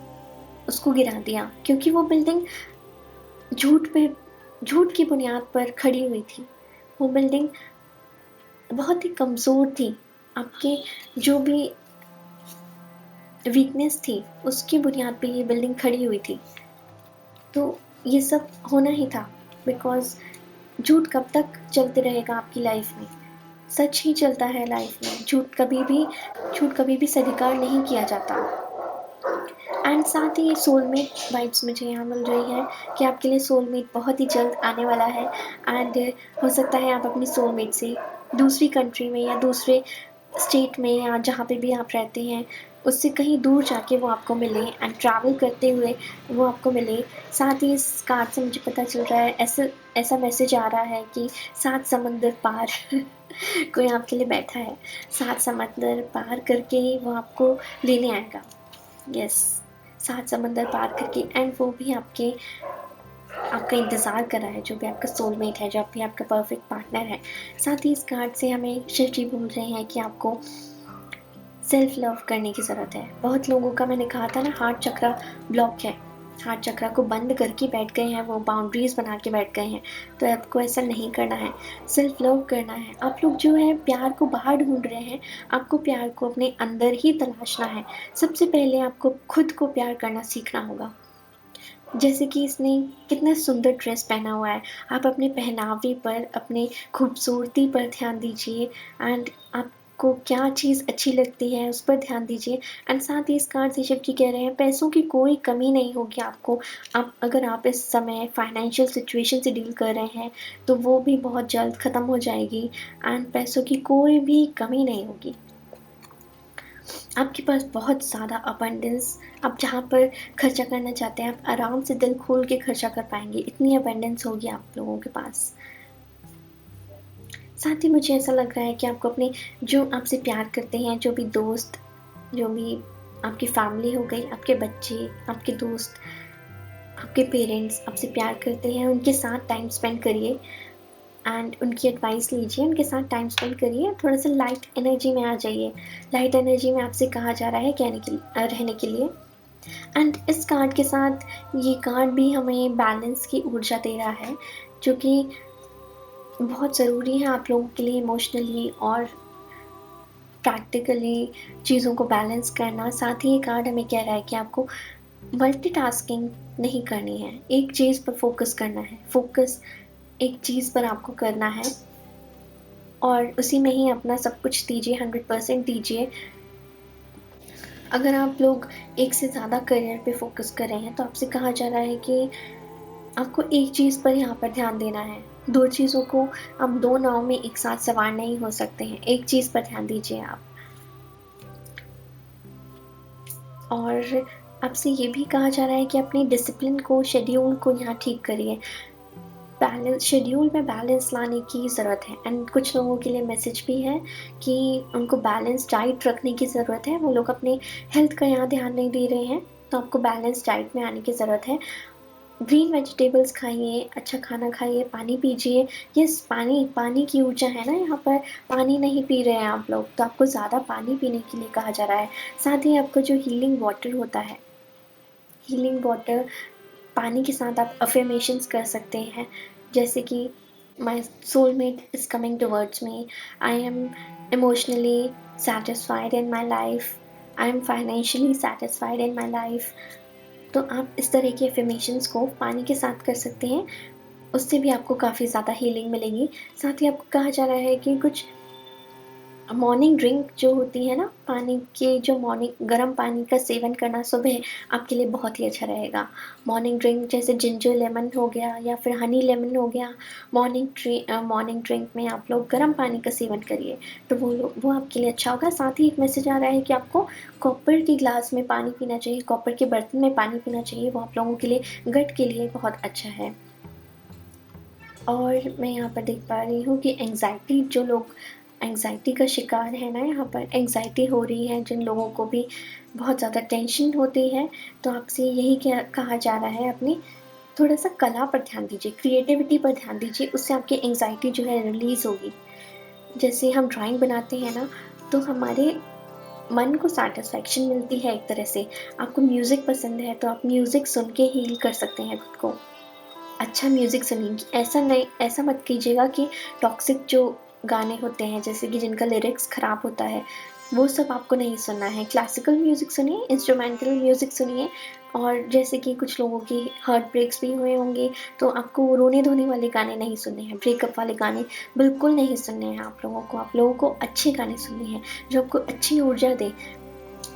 Speaker 1: उसको गिरा दिया, क्योंकि वो बिल्डिंग झूठ की बुनियाद पर खड़ी हुई थी। वो बिल्डिंग बहुत ही कमज़ोर थी। आपके जो भी वीकनेस थी उसकी बुनियाद पे ये बिल्डिंग खड़ी हुई थी। तो ये सब होना ही था, बिकॉज़ झूठ कब तक चलते रहेगा आपकी लाइफ में। सच ही चलता है लाइफ में, झूठ कभी भी स्वीकार नहीं किया जाता। एंड साथ ही सोलमेट वाइब्स मुझे यहाँ मिल रही है कि आपके लिए सोलमेट बहुत ही जल्द आने वाला है। एंड हो सकता है आप अपनी सोलमेट से दूसरी कंट्री में या दूसरे स्टेट में या जहाँ पे भी आप रहते हैं, उससे कहीं दूर जाके वो आपको मिले, एंड ट्रैवल करते हुए वो आपको मिले। साथ ही इस कार्ड से मुझे पता चल रहा है, ऐसा मैसेज आ रहा है कि 7 समंदर पार कोई आपके लिए बैठा है। 7 समंदर पार करके ही वो आपको लेने आएगा। यस, 7 समंदर पार करके, एंड वो भी आपका इंतज़ार कर रहा है, जो भी आपका सोलमेट है, जो भी आपका परफेक्ट पार्टनर है। साथ ही इस कार्ड से हमें शिव जी बोल रहे हैं कि आपको सेल्फ लव करने की ज़रूरत है। बहुत लोगों का, मैंने कहा था ना, हार्ट चक्रा ब्लॉक है, हार्ट चक्रा को बंद करके बैठ गए हैं, वो बाउंड्रीज़ बना के बैठ गए हैं। तो आपको ऐसा नहीं करना है, सेल्फ लव करना है। आप लोग जो है प्यार को बाहर ढूंढ रहे हैं, आपको प्यार को अपने अंदर ही तलाशना है। सबसे पहले आपको खुद को प्यार करना सीखना होगा। जैसे कि इसने कितना सुंदर ड्रेस पहना हुआ है, आप अपने पहनावे पर, अपने खूबसूरती पर ध्यान दीजिए। एंड आप आपको क्या चीज़ अच्छी लगती है उस पर ध्यान दीजिए। एंड साथ ही इस कार्ड से शिव जी कह रहे हैं पैसों की कोई कमी नहीं होगी आपको। अगर आप इस समय फाइनेंशियल सिचुएशन से डील कर रहे हैं तो वो भी बहुत जल्द ख़त्म हो जाएगी एंड पैसों की कोई भी कमी नहीं होगी। आपके पास बहुत ज़्यादा अबंडेंस, आप जहाँ पर खर्चा करना चाहते हैं आप आराम से दिल खोल के खर्चा कर पाएंगे, इतनी अबंडेंस होगी आप लोगों के पास। साथ ही मुझे ऐसा लग रहा है कि आपको अपने जो आपसे प्यार करते हैं, जो भी दोस्त, जो भी आपकी फैमिली हो गई, आपके बच्चे, आपके दोस्त, आपके पेरेंट्स आपसे प्यार करते हैं, उनके साथ टाइम स्पेंड करिए एंड उनकी एडवाइस लीजिए, उनके साथ टाइम स्पेंड करिए, थोड़ा सा लाइट एनर्जी में आ जाइए। लाइट एनर्जी में आपसे कहा जा रहा है रहने के लिए। एंड इस कार्ड के साथ ये कार्ड भी हमें बैलेंस की ऊर्जा दे रहा है, जो कि बहुत ज़रूरी है आप लोगों के लिए इमोशनली और प्रैक्टिकली चीज़ों को बैलेंस करना। साथ ही ये कार्ड हमें कह रहा है कि आपको मल्टीटास्किंग नहीं करनी है, एक चीज़ पर फोकस करना है। फोकस एक चीज़ पर आपको करना है और उसी में ही अपना सब कुछ दीजिए, 100% दीजिए। अगर आप लोग एक से ज़्यादा करियर पे फोकस कर रहे हैं तो आपसे कहा जा रहा है कि आपको एक चीज़ पर यहाँ पर ध्यान देना है। 2 चीज़ों को आप 2 नाव में एक साथ सवार नहीं हो सकते हैं, एक चीज़ पर ध्यान दीजिए आप। और आपसे ये भी कहा जा रहा है कि अपने डिसिप्लिन को, शेड्यूल को यहाँ ठीक करिए। शेड्यूल में बैलेंस लाने की ज़रूरत है एंड कुछ लोगों के लिए मैसेज भी है कि उनको बैलेंस डाइट रखने की ज़रूरत है। वो लोग अपने हेल्थ का यहाँ ध्यान नहीं दे रहे हैं, तो आपको बैलेंस डाइट में आने की ज़रूरत है। ग्रीन वेजिटेबल्स खाइए, अच्छा खाना खाइए, पानी पीजिए। यस, पानी की ऊर्जा है ना यहाँ पर। पानी नहीं पी रहे हैं आप लोग, तो आपको ज़्यादा पानी पीने के लिए कहा जा रहा है। साथ ही आपका जो हीलिंग वाटर होता है, हीलिंग वाटर, पानी के साथ आप अफर्मेशंस कर सकते हैं, जैसे कि माई soulmate is coming towards me, I am emotionally satisfied in my life, I am financially satisfied in my life. तो आप इस तरह के अफर्मेशंस को पानी के साथ कर सकते हैं, उससे भी आपको काफ़ी ज़्यादा हीलिंग मिलेगी। साथ ही आपको कहा जा रहा है कि कुछ मॉर्निंग ड्रिंक जो होती है ना, पानी के जो मॉर्निंग गर्म पानी का सेवन करना सुबह आपके लिए बहुत ही अच्छा रहेगा। मॉर्निंग ड्रिंक जैसे जिंजर लेमन हो गया या फिर हनी लेमन हो गया, मॉर्निंग ड्रिंक में आप लोग गर्म पानी का सेवन करिए, तो वो आपके लिए अच्छा होगा। साथ ही एक मैसेज आ रहा है कि आपको कॉपर की ग्लास में पानी पीना चाहिए, कॉपर के बर्तन में पानी पीना चाहिए, वो आप लोगों के लिए, गट के लिए बहुत अच्छा है। और मैं यहाँ पर देख पा रही हूँ कि जो लोग एंग्ज़ायटी का शिकार है ना, यहाँ पर एंग्ज़ायटी हो रही है, जिन लोगों को भी बहुत ज़्यादा टेंशन होती है, तो आपसे यही कहा जा रहा है, अपनी थोड़ा-सा कला पर ध्यान दीजिए, क्रिएटिविटी पर ध्यान दीजिए, उससे आपकी एंग्ज़ायटी जो है रिलीज़ होगी। जैसे हम ड्राइंग बनाते हैं ना, तो हमारे मन को सैटिस्फैक्शन मिलती है एक तरह से। आपको म्यूज़िक पसंद है, तो आप म्यूज़िक सुन के हील कर सकते हैं खुद को। अच्छा म्यूज़िक सुनिए, ऐसा मत कीजिएगा कि टॉक्सिक जो गाने होते हैं, जैसे कि जिनका लिरिक्स ख़राब होता है, वो सब आपको नहीं सुनना है। क्लासिकल म्यूज़िक सुनिए, इंस्ट्रूमेंटल म्यूज़िक सुनिए। और जैसे कि कुछ लोगों की हार्ट ब्रेक्स भी हुए होंगे, तो आपको रोने-धोने वाले गाने नहीं सुनने हैं, ब्रेकअप वाले गाने बिल्कुल नहीं सुनने हैं आप लोगों को। आप लोगों को अच्छे गाने सुनने हैं, जो आपको अच्छी ऊर्जा दें।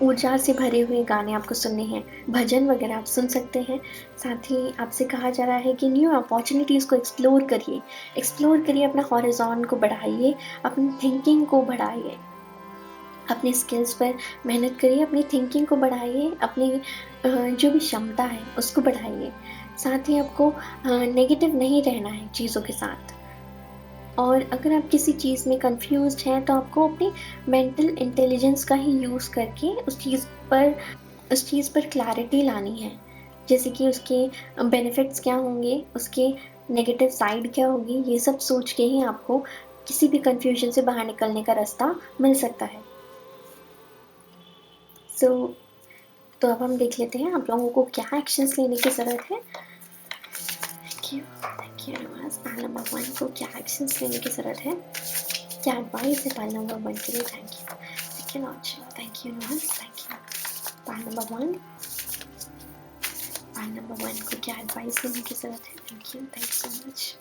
Speaker 1: ऊर्जा से भरे हुए गाने आपको सुनने हैं, भजन वगैरह आप सुन सकते हैं। साथ ही आपसे कहा जा रहा है कि न्यू अपॉर्च्युनिटीज़ को एक्सप्लोर करिए, अपना हॉरिज़ॉन को बढ़ाइए, अपनी थिंकिंग को बढ़ाइए, अपने स्किल्स पर मेहनत करिए, अपनी थिंकिंग को बढ़ाइए, अपनी जो भी क्षमता है उसको बढ़ाइए। साथ ही आपको नेगेटिव नहीं रहना है चीज़ों के साथ। और अगर आप किसी चीज़ में कन्फ्यूज़्ड हैं, तो आपको अपनी मेंटल इंटेलिजेंस का ही यूज़ करके उस चीज़ पर क्लैरिटी लानी है। जैसे कि उसके बेनिफिट्स क्या होंगे, उसके नेगेटिव साइड क्या होगी, ये सब सोच के ही आपको किसी भी कन्फ्यूजन से बाहर निकलने का रास्ता मिल सकता है। सो तो अब हम देख लेते हैं आप लोगों को क्या एक्शंस लेने की ज़रूरत है। Thank you universe. Pile number 1 को क्या एक्शंस लेने की ज़रूरत है, क्या एडवाइस है पाइल नंबर 1 के लिए। Thank you lord Shiva, thank you universe, thank you. Pile number 1 को क्या एडवाइस लेने की ज़रूरत है। Thank so much.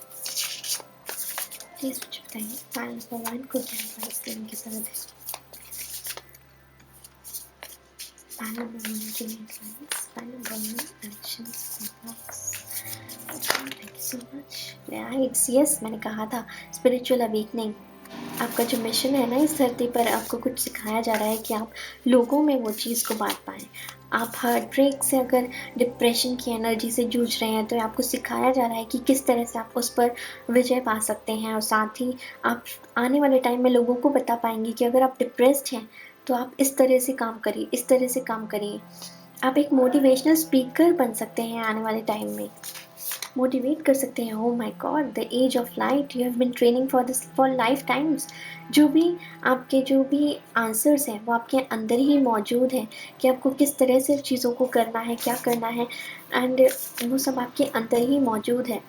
Speaker 1: प्लीज़ मुझे बताइए पाइल नंबर 1 को क्या एडवाइस लेने की ज़रूरत है। यस, मैंने कहा था स्पिरिचुअल अवेकनिंग। आपका जो मिशन है ना इस धरती पर, आपको कुछ सिखाया जा रहा है कि आप लोगों में वो चीज़ को बांट पाएँ। आप हार्ट ब्रेक से अगर डिप्रेशन की एनर्जी से जूझ रहे हैं, तो आपको सिखाया जा रहा है कि किस तरह से आप उस पर विजय पा सकते हैं, और साथ ही आप आने वाले टाइम में लोगों को बता पाएँगे कि अगर आप डिप्रेस्ड हैं, तो आप इस तरह से काम करिए, इस तरह से काम करिए। आप एक मोटिवेशनल स्पीकर बन सकते हैं आने वाले टाइम में। मोटिवेट कर सकते हैं। Oh my god, the age of light, you have been training for this for lifetimes. जो भी आंसर्स हैं वो आपके अंदर ही मौजूद हैं कि आपको किस तरह से चीज़ों को करना है, क्या करना है, एंड वो सब आपके अंदर ही मौजूद है।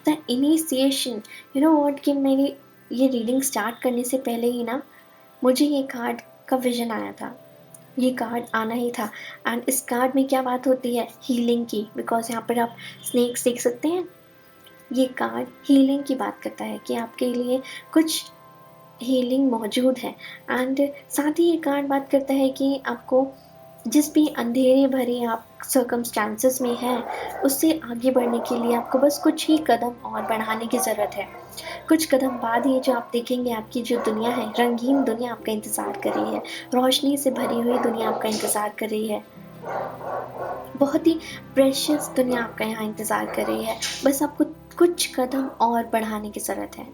Speaker 1: The initiation, you know what, कि मेरी ये रीडिंग स्टार्ट करने से पहले ही ना मुझे ये कार्ड का विज़न आया था। ये कार्ड आना ही था, एंड इस कार्ड में क्या बात होती है, हीलिंग की, बिकॉज़ यहाँ पर आप स्नेक्स देख सकते हैं। ये कार्ड हीलिंग की बात करता है कि आपके लिए कुछ हीलिंग मौजूद है, एंड साथ ही ये कार्ड बात करता है कि आपको जिस भी अंधेरे भरे आप सर्कमस्टांसेस में हैं, उससे आगे बढ़ने के लिए आपको बस कुछ ही कदम और बढ़ाने की ज़रूरत है। कुछ कदम बाद ये जो आप देखेंगे, आपकी जो दुनिया है, रंगीन दुनिया आपका इंतज़ार कर रही है, रोशनी से भरी हुई दुनिया आपका इंतज़ार कर रही है। बहुत ही प्रेशियस दुनिया आपका यहाँ इंतज़ार कर रही है। बस आपको कुछ कदम और बढ़ाने की ज़रूरत है।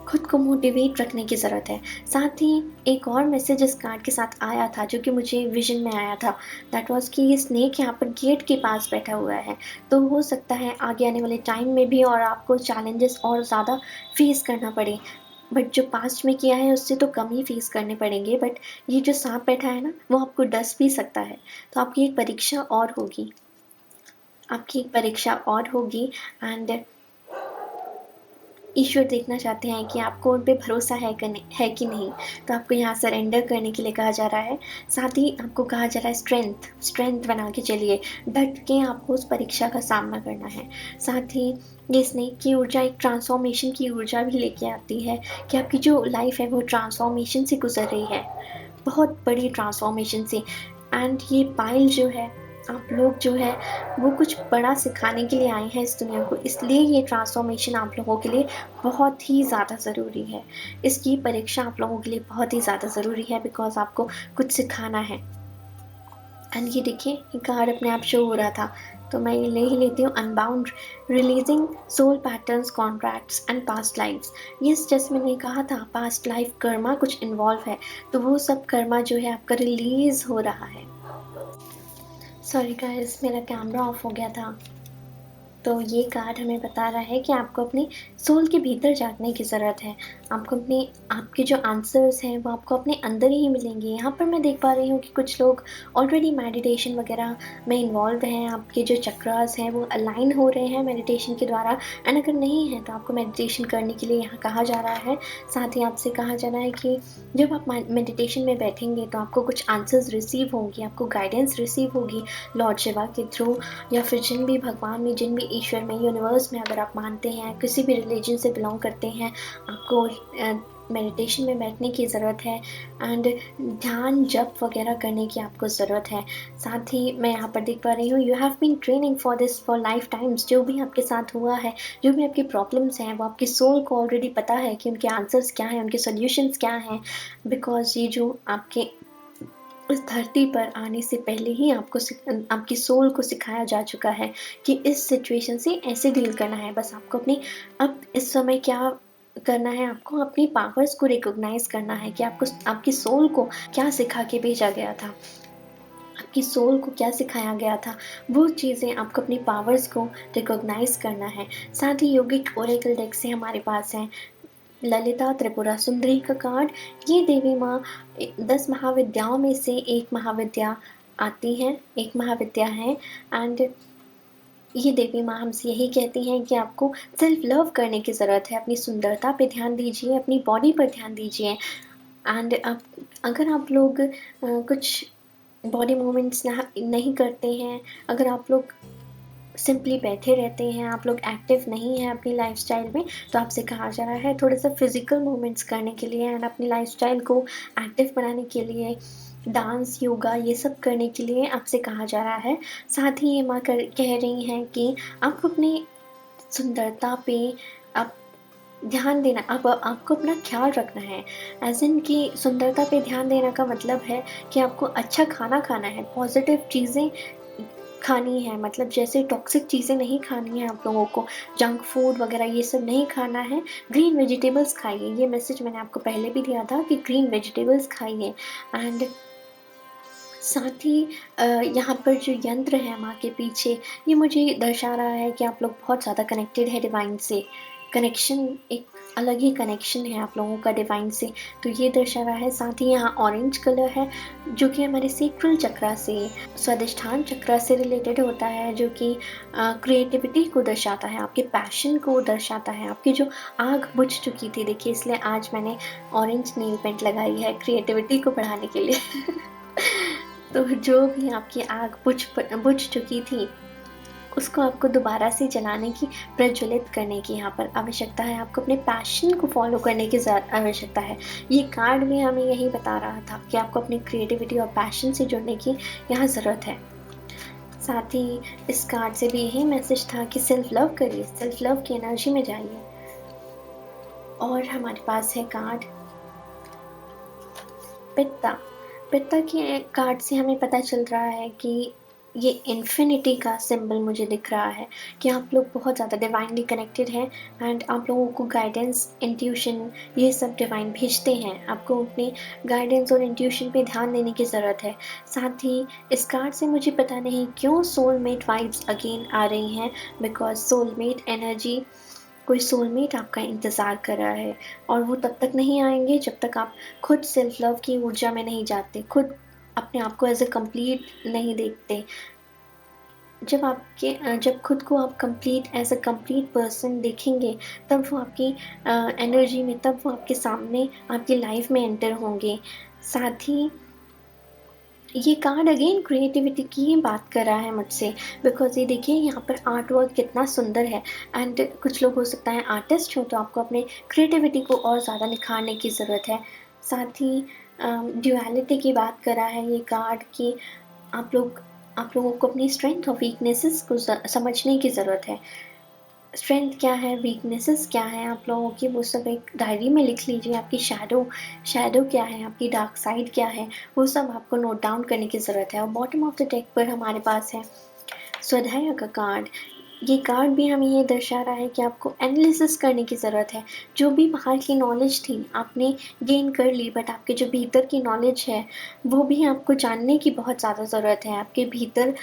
Speaker 1: खुद को मोटिवेट रखने की ज़रूरत है। साथ ही एक और मैसेज इस कार्ड के साथ आया था, जो कि मुझे विज़न में आया था। दैट वाज़ कि ये स्नेक यहाँ पर गेट के पास बैठा हुआ है। तो हो सकता है आगे आने वाले टाइम में भी और आपको चैलेंजेस और ज़्यादा फ़ेस करना पड़े। बट जो पास्ट में किया है उससे तो कम ही फ़ेस करने पड़ेंगे, बट ये जो साँप बैठा है ना, वो आपको डस भी सकता है। तो आपकी एक परीक्षा और होगी। आपकी एक परीक्षा और होगी, एंड ईश्वर देखना चाहते हैं कि आपको उन पे भरोसा है कि नहीं। तो आपको यहाँ सरेंडर करने के लिए कहा जा रहा है। साथ ही आपको कहा जा रहा है स्ट्रेंथ बना के चलिए, डट के आपको उस परीक्षा का सामना करना है। साथ ही ये स्नेक की ऊर्जा एक ट्रांसफॉर्मेशन की ऊर्जा भी लेके आती है कि आपकी जो लाइफ है वो ट्रांसफॉर्मेशन से गुजर रही है, बहुत बड़ी ट्रांसफॉर्मेशन से। एंड ये पायल जो है, आप लोग जो है वो कुछ बड़ा सिखाने के लिए आए हैं इस दुनिया को, इसलिए ये ट्रांसफॉर्मेशन आप लोगों के लिए बहुत ही ज़्यादा ज़रूरी है। इसकी परीक्षा आप लोगों के लिए बहुत ही ज़्यादा ज़रूरी है, बिकॉज़ आपको कुछ सिखाना है। एंड ये देखिए, ये कार्ड अपने आप शो हो रहा था, तो मैं ये ले ही लेती हूँ। Unbound, releasing soul patterns, contracts and past lives. Yes, जैसे मैंने कहा था, पास्ट लाइफ कर्मा कुछ इन्वॉल्व है, तो वो सब कर्मा जो है आपका रिलीज़ हो रहा है। सॉरी गाइस, मेरा कैमरा ऑफ हो गया था। तो ये कार्ड हमें बता रहा है कि आपको अपनी सोल के भीतर झाँकने की ज़रूरत है। आपके जो आंसर्स हैं वो आपको अपने अंदर ही मिलेंगे। यहाँ पर मैं देख पा रही हूँ कि कुछ लोग ऑलरेडी मेडिटेशन वगैरह में इन्वॉल्व हैं। आपके जो चक्रास हैं वो अलाइन हो रहे हैं मेडिटेशन के द्वारा, एंड अगर नहीं है तो आपको मेडिटेशन करने के लिए यहाँ कहा जा रहा है। साथ ही आपसे कहा जा रहा है कि जब आप मेडिटेशन में बैठेंगे तो आपको कुछ आंसर्स रिसीव होंगी, आपको गाइडेंस रिसीव होगी लॉर्ड शिवा के थ्रू, या फिर जिन भी भगवान में, जिन भी ईश्वर में, यूनिवर्स में अगर आप मानते हैं, किसी भी रिलीजन से बिलोंग करते हैं, आपको मेडिटेशन में बैठने की ज़रूरत है, एंड ध्यान जप वगैरह करने की आपको ज़रूरत है। साथ ही मैं यहाँ पर देख पा रही हूँ, you have been training for this for lifetimes. जो भी आपके साथ हुआ है, जो भी आपकी प्रॉब्लम्स हैं, वो आपकी सोल को ऑलरेडी पता है कि उनके आंसर्स क्या हैं, उनके सोल्यूशंस क्या हैं, बिकॉज ये जो आपके इस धरती पर आने से पहले ही आपकी सोल को सिखाया जा चुका है कि इस सिचुएशन से ऐसे डील करना है। बस आपको अब इस समय क्या करना है, आपको अपनी पावर्स को रिकॉग्नाइज करना है कि आपकी सोल को क्या सिखा के भेजा गया था, आपकी सोल को क्या सिखाया गया था, वो चीज़ें आपको अपनी पावर्स को रिकॉग्नाइज करना है। साथ ही योगिक ओरेकल डेक से हमारे पास है ललिता त्रिपुरा सुंदरी का कार्ड। ये देवी माँ 10 महाविद्याओं में से एक महाविद्या आती हैं, एक महाविद्या है, एंड ये देवी माँ हमसे यही कहती हैं कि आपको सेल्फ लव करने की ज़रूरत है। अपनी सुंदरता पे ध्यान दीजिए, अपनी बॉडी पर ध्यान दीजिए, एंड अगर आप लोग कुछ बॉडी मूवमेंट्स नहीं करते हैं, अगर आप लोग सिंपली बैठे रहते हैं, आप लोग एक्टिव नहीं हैं अपनी लाइफस्टाइल में, तो आपसे कहा जा रहा है थोड़ा सा फिजिकल मूवमेंट्स करने के लिए, एंड अपनी लाइफस्टाइल को एक्टिव बनाने के लिए डांस, योगा ये सब करने के लिए आपसे कहा जा रहा है। साथ ही ये माँ कह रही हैं कि आपको अपनी सुंदरता पे आप ध्यान देना, अब आपको अपना ख़्याल रखना है। एज़ इन कि सुंदरता पे ध्यान देने का मतलब है कि आपको अच्छा खाना खाना है, पॉज़िटिव चीज़ें खानी है, मतलब जैसे टॉक्सिक चीज़ें नहीं खानी है आप लोगों को, जंक फूड वग़ैरह ये सब नहीं खाना है, ग्रीन वेजिटेबल्स खाइए। ये मैसेज मैंने आपको पहले भी दिया था कि ग्रीन वेजिटेबल्स खाइए। एंड साथ ही यहाँ पर जो यंत्र है माँ के पीछे, ये मुझे दर्शा रहा है कि आप लोग बहुत ज़्यादा कनेक्टेड है डिवाइन से। कनेक्शन, एक अलग ही कनेक्शन है आप लोगों का डिवाइन से, तो ये दर्शा रहा है। साथ ही यहाँ ऑरेंज कलर है, जो कि हमारे सेक्रल चक्रा से, स्वादिष्ठान चक्रा से रिलेटेड होता है, जो कि क्रिएटिविटी को दर्शाता है, आपके पैशन को दर्शाता है, आपकी जो आग बुझ चुकी थी। देखिए, इसलिए आज मैंने ऑरेंज नेल पेंट लगाई है क्रिएटिविटी को बढ़ाने के लिए। तो जो भी आपकी आग बुझ चुकी थी, उसको आपको दोबारा से जलाने की, प्रज्वलित करने की यहाँ पर आवश्यकता है। आपको अपने पैशन को फ़ॉलो करने की आवश्यकता है। ये कार्ड भी हमें यही बता रहा था कि आपको अपनी क्रिएटिविटी और पैशन से जुड़ने की यहाँ ज़रूरत है। साथ ही इस कार्ड से भी यही मैसेज था कि सेल्फ लव करिए, सेल्फ लव की एनर्जी में जाइए। और हमारे पास है कार्ड पित्ता। पित्ता के कार्ड से हमें पता चल रहा है कि ये इन्फिनिटी का सिंबल मुझे दिख रहा है कि आप लोग बहुत ज़्यादा डिवाइनली कनेक्टेड हैं। एंड आप लोगों को गाइडेंस, इंट्यूशन ये सब डिवाइन भेजते हैं। आपको अपने गाइडेंस और इंट्यूशन पे ध्यान देने की ज़रूरत है। साथ ही इस कार्ड से मुझे पता नहीं क्यों सोलमेट वाइब्स अगेन आ रही हैं, बिकॉज सोलमेट एनर्जी, कोई सोलमेट आपका इंतज़ार कर रहा है, और वो तब तक नहीं आएँगे जब तक आप खुद सेल्फ लव की ऊर्जा में नहीं जाते, खुद अपने आप को एज़ अ कंप्लीट नहीं देखते। जब खुद को आप complete as a complete person देखेंगे, तब वो आपकी एनर्जी में, तब वो आपके सामने आपकी लाइफ़ में एंटर होंगे। साथ ही ये कार्ड अगेन क्रिएटिविटी की ही बात कर रहा है मुझसे, बिकॉज़ ये देखिए यहाँ पर आर्ट वर्क कितना सुंदर है। एंड कुछ लोग हो सकता है आर्टिस्ट हो, तो आपको अपने क्रिएटिविटी को और ज़्यादा निखारने की ज़रूरत है। साथ ही ड्युअलिटी की बात कर रहा है ये कार्ड कि आप लोग आप लोगों को अपनी स्ट्रेंथ और वीकनेसेस को समझने की ज़रूरत है। स्ट्रेंथ क्या है, वीकनेसेस क्या है आप लोगों की, वो सब एक डायरी में लिख लीजिए। आपकी शैडो क्या है, आपकी डार्क साइड क्या है, वो सब आपको नोट डाउन करने की ज़रूरत है। और बॉटम ऑफ द डेक पर हमारे पास है स्वाध्याय का कार्ड। ये कार्ड भी हमें ये दर्शा रहा है कि आपको एनालिसिस करने की ज़रूरत है। जो भी बाहर की नॉलेज थी आपने गेन कर ली, बट आपके जो भीतर की नॉलेज है वो भी आपको जानने की बहुत ज़्यादा ज़रूरत है। आपके भीतर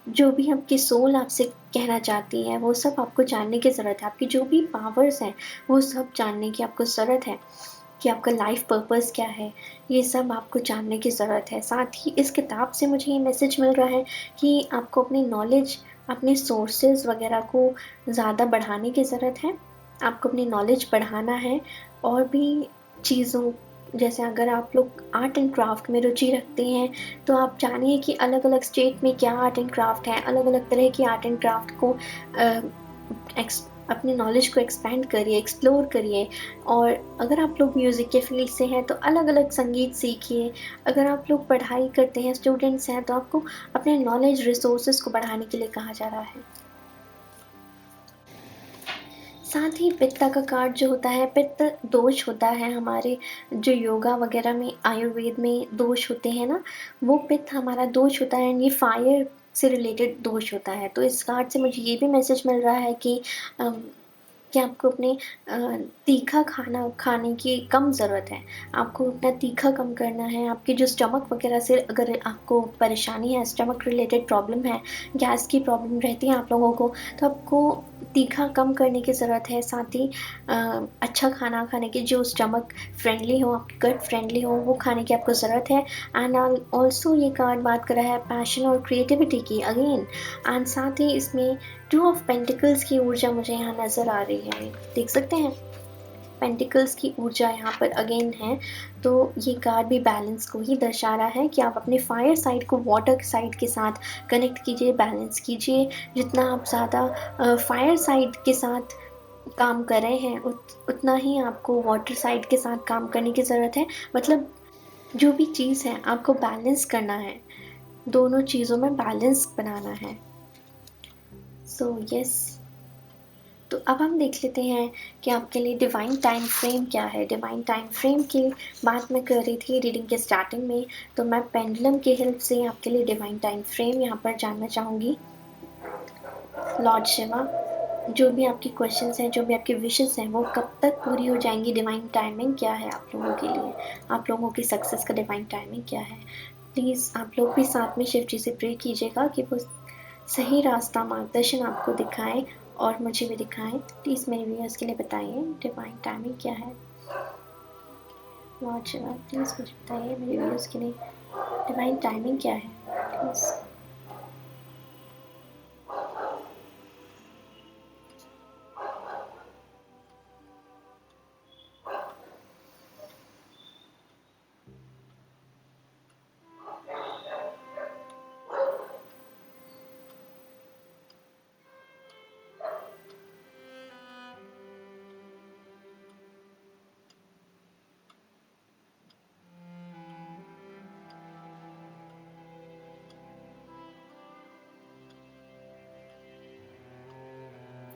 Speaker 1: जो भी आपकी सोल आपसे कहना चाहती है, वो सब आपको जानने की ज़रूरत है। आपकी जो भी पावर्स हैं, वो सब जानने की आपको ज़रूरत है कि आपका लाइफ़ पर्पस क्या है, ये सब आपको जानने की ज़रूरत है। साथ ही इस किताब से मुझे ये मैसेज मिल रहा है कि आपको अपनी नॉलेज, अपने सोर्सेज़ वग़ैरह को ज़्यादा बढ़ाने की ज़रूरत है। आपको अपनी नॉलेज बढ़ाना है, और भी चीज़ों, जैसे अगर आप लोग आर्ट एंड क्राफ्ट में रुचि रखते हैं, तो आप जानिए कि अलग-अलग स्टेट में क्या आर्ट एंड क्राफ्ट है, अलग-अलग तरह की आर्ट एंड क्राफ्ट को अपनी नॉलेज को एक्सपेंड करिए, एक्सप्लोर करिए। और अगर आप लोग म्यूज़िक के फील्ड से हैं, तो अलग-अलग संगीत सीखिए। अगर आप लोग पढ़ाई करते हैं, स्टूडेंट्स हैं, तो आपको अपने नॉलेज रिसोर्सेज़ को बढ़ाने के लिए कहा जा रहा है। साथ ही पित्ता का कार्ड जो होता है, पित्त दोष होता है हमारे, जो योगा वगैरह में, आयुर्वेद में दोष होते हैं ना, वो पित्त हमारा दोष होता है, एंड ये फायर से रिलेटेड दोष होता है। तो इस कार्ड से मुझे ये भी मैसेज मिल रहा है कि आपको अपने तीखा खाना खाने की कम ज़रूरत है। आपको अपना तीखा कम करना है। आपकी जो स्टमक वगैरह से अगर आपको परेशानी है, स्टमक रिलेटेड प्रॉब्लम है, गैस की प्रॉब्लम रहती है आप लोगों को, तो आपको तीखा कम करने की ज़रूरत है। साथ ही अच्छा खाना खाने की, जो स्टमक फ्रेंडली हो, आपकी गट फ्रेंडली हो, वो खाने की आपको ज़रूरत है। एंड ऑल्सो ये कार्ड बात कर रहा है पैशन और क्रिएटिविटी की अगेन। एंड साथ ही इसमें टू ऑफ पेंटिकल्स की ऊर्जा मुझे यहाँ नज़र आ रही है, देख सकते हैं? पेंटिकल्स की ऊर्जा यहाँ पर अगेन है। तो ये कार्ड भी बैलेंस को ही दर्शा रहा है कि आप अपने फायर साइड को वाटर साइड के साथ कनेक्ट कीजिए, बैलेंस कीजिए। जितना आप ज़्यादा फायर साइड के साथ काम कर रहे हैं, उतना ही आपको वाटर साइड के साथ काम करने की ज़रूरत है। मतलब जो भी चीज़ है आपको बैलेंस करना है, दोनों चीज़ों में बैलेंस बनाना है। सो यस, तो अब हम देख लेते हैं कि आपके लिए डिवाइन टाइम फ्रेम क्या है। डिवाइन टाइम फ्रेम की बात मैं कर रही थी रीडिंग के स्टार्टिंग में, तो मैं पेंडुलम की हेल्प से आपके लिए डिवाइन टाइम फ्रेम यहाँ पर जानना चाहूँगी। लॉर्ड शिवा, जो भी आपके क्वेश्चंस हैं, जो भी आपकी विशेस हैं, वो कब तक पूरी हो जाएंगी? डिवाइन टाइमिंग क्या है आप लोगों के लिए? आप लोगों की सक्सेस का डिवाइन टाइमिंग क्या है? प्लीज़ आप लोग भी साथ में शिव जी से प्रे कीजिएगा कि वो सही रास्ता मार्गदर्शन आपको दिखाएं और मुझे भी दिखाएं। प्लीज़ मेरे व्यूअर्स के लिए बताइए डिवाइन टाइमिंग क्या है। लॉर्ड शिवा, प्लीज़ मुझे बताइए मेरे व्यूअर्स के लिए डिवाइन टाइमिंग क्या है प्लीज़।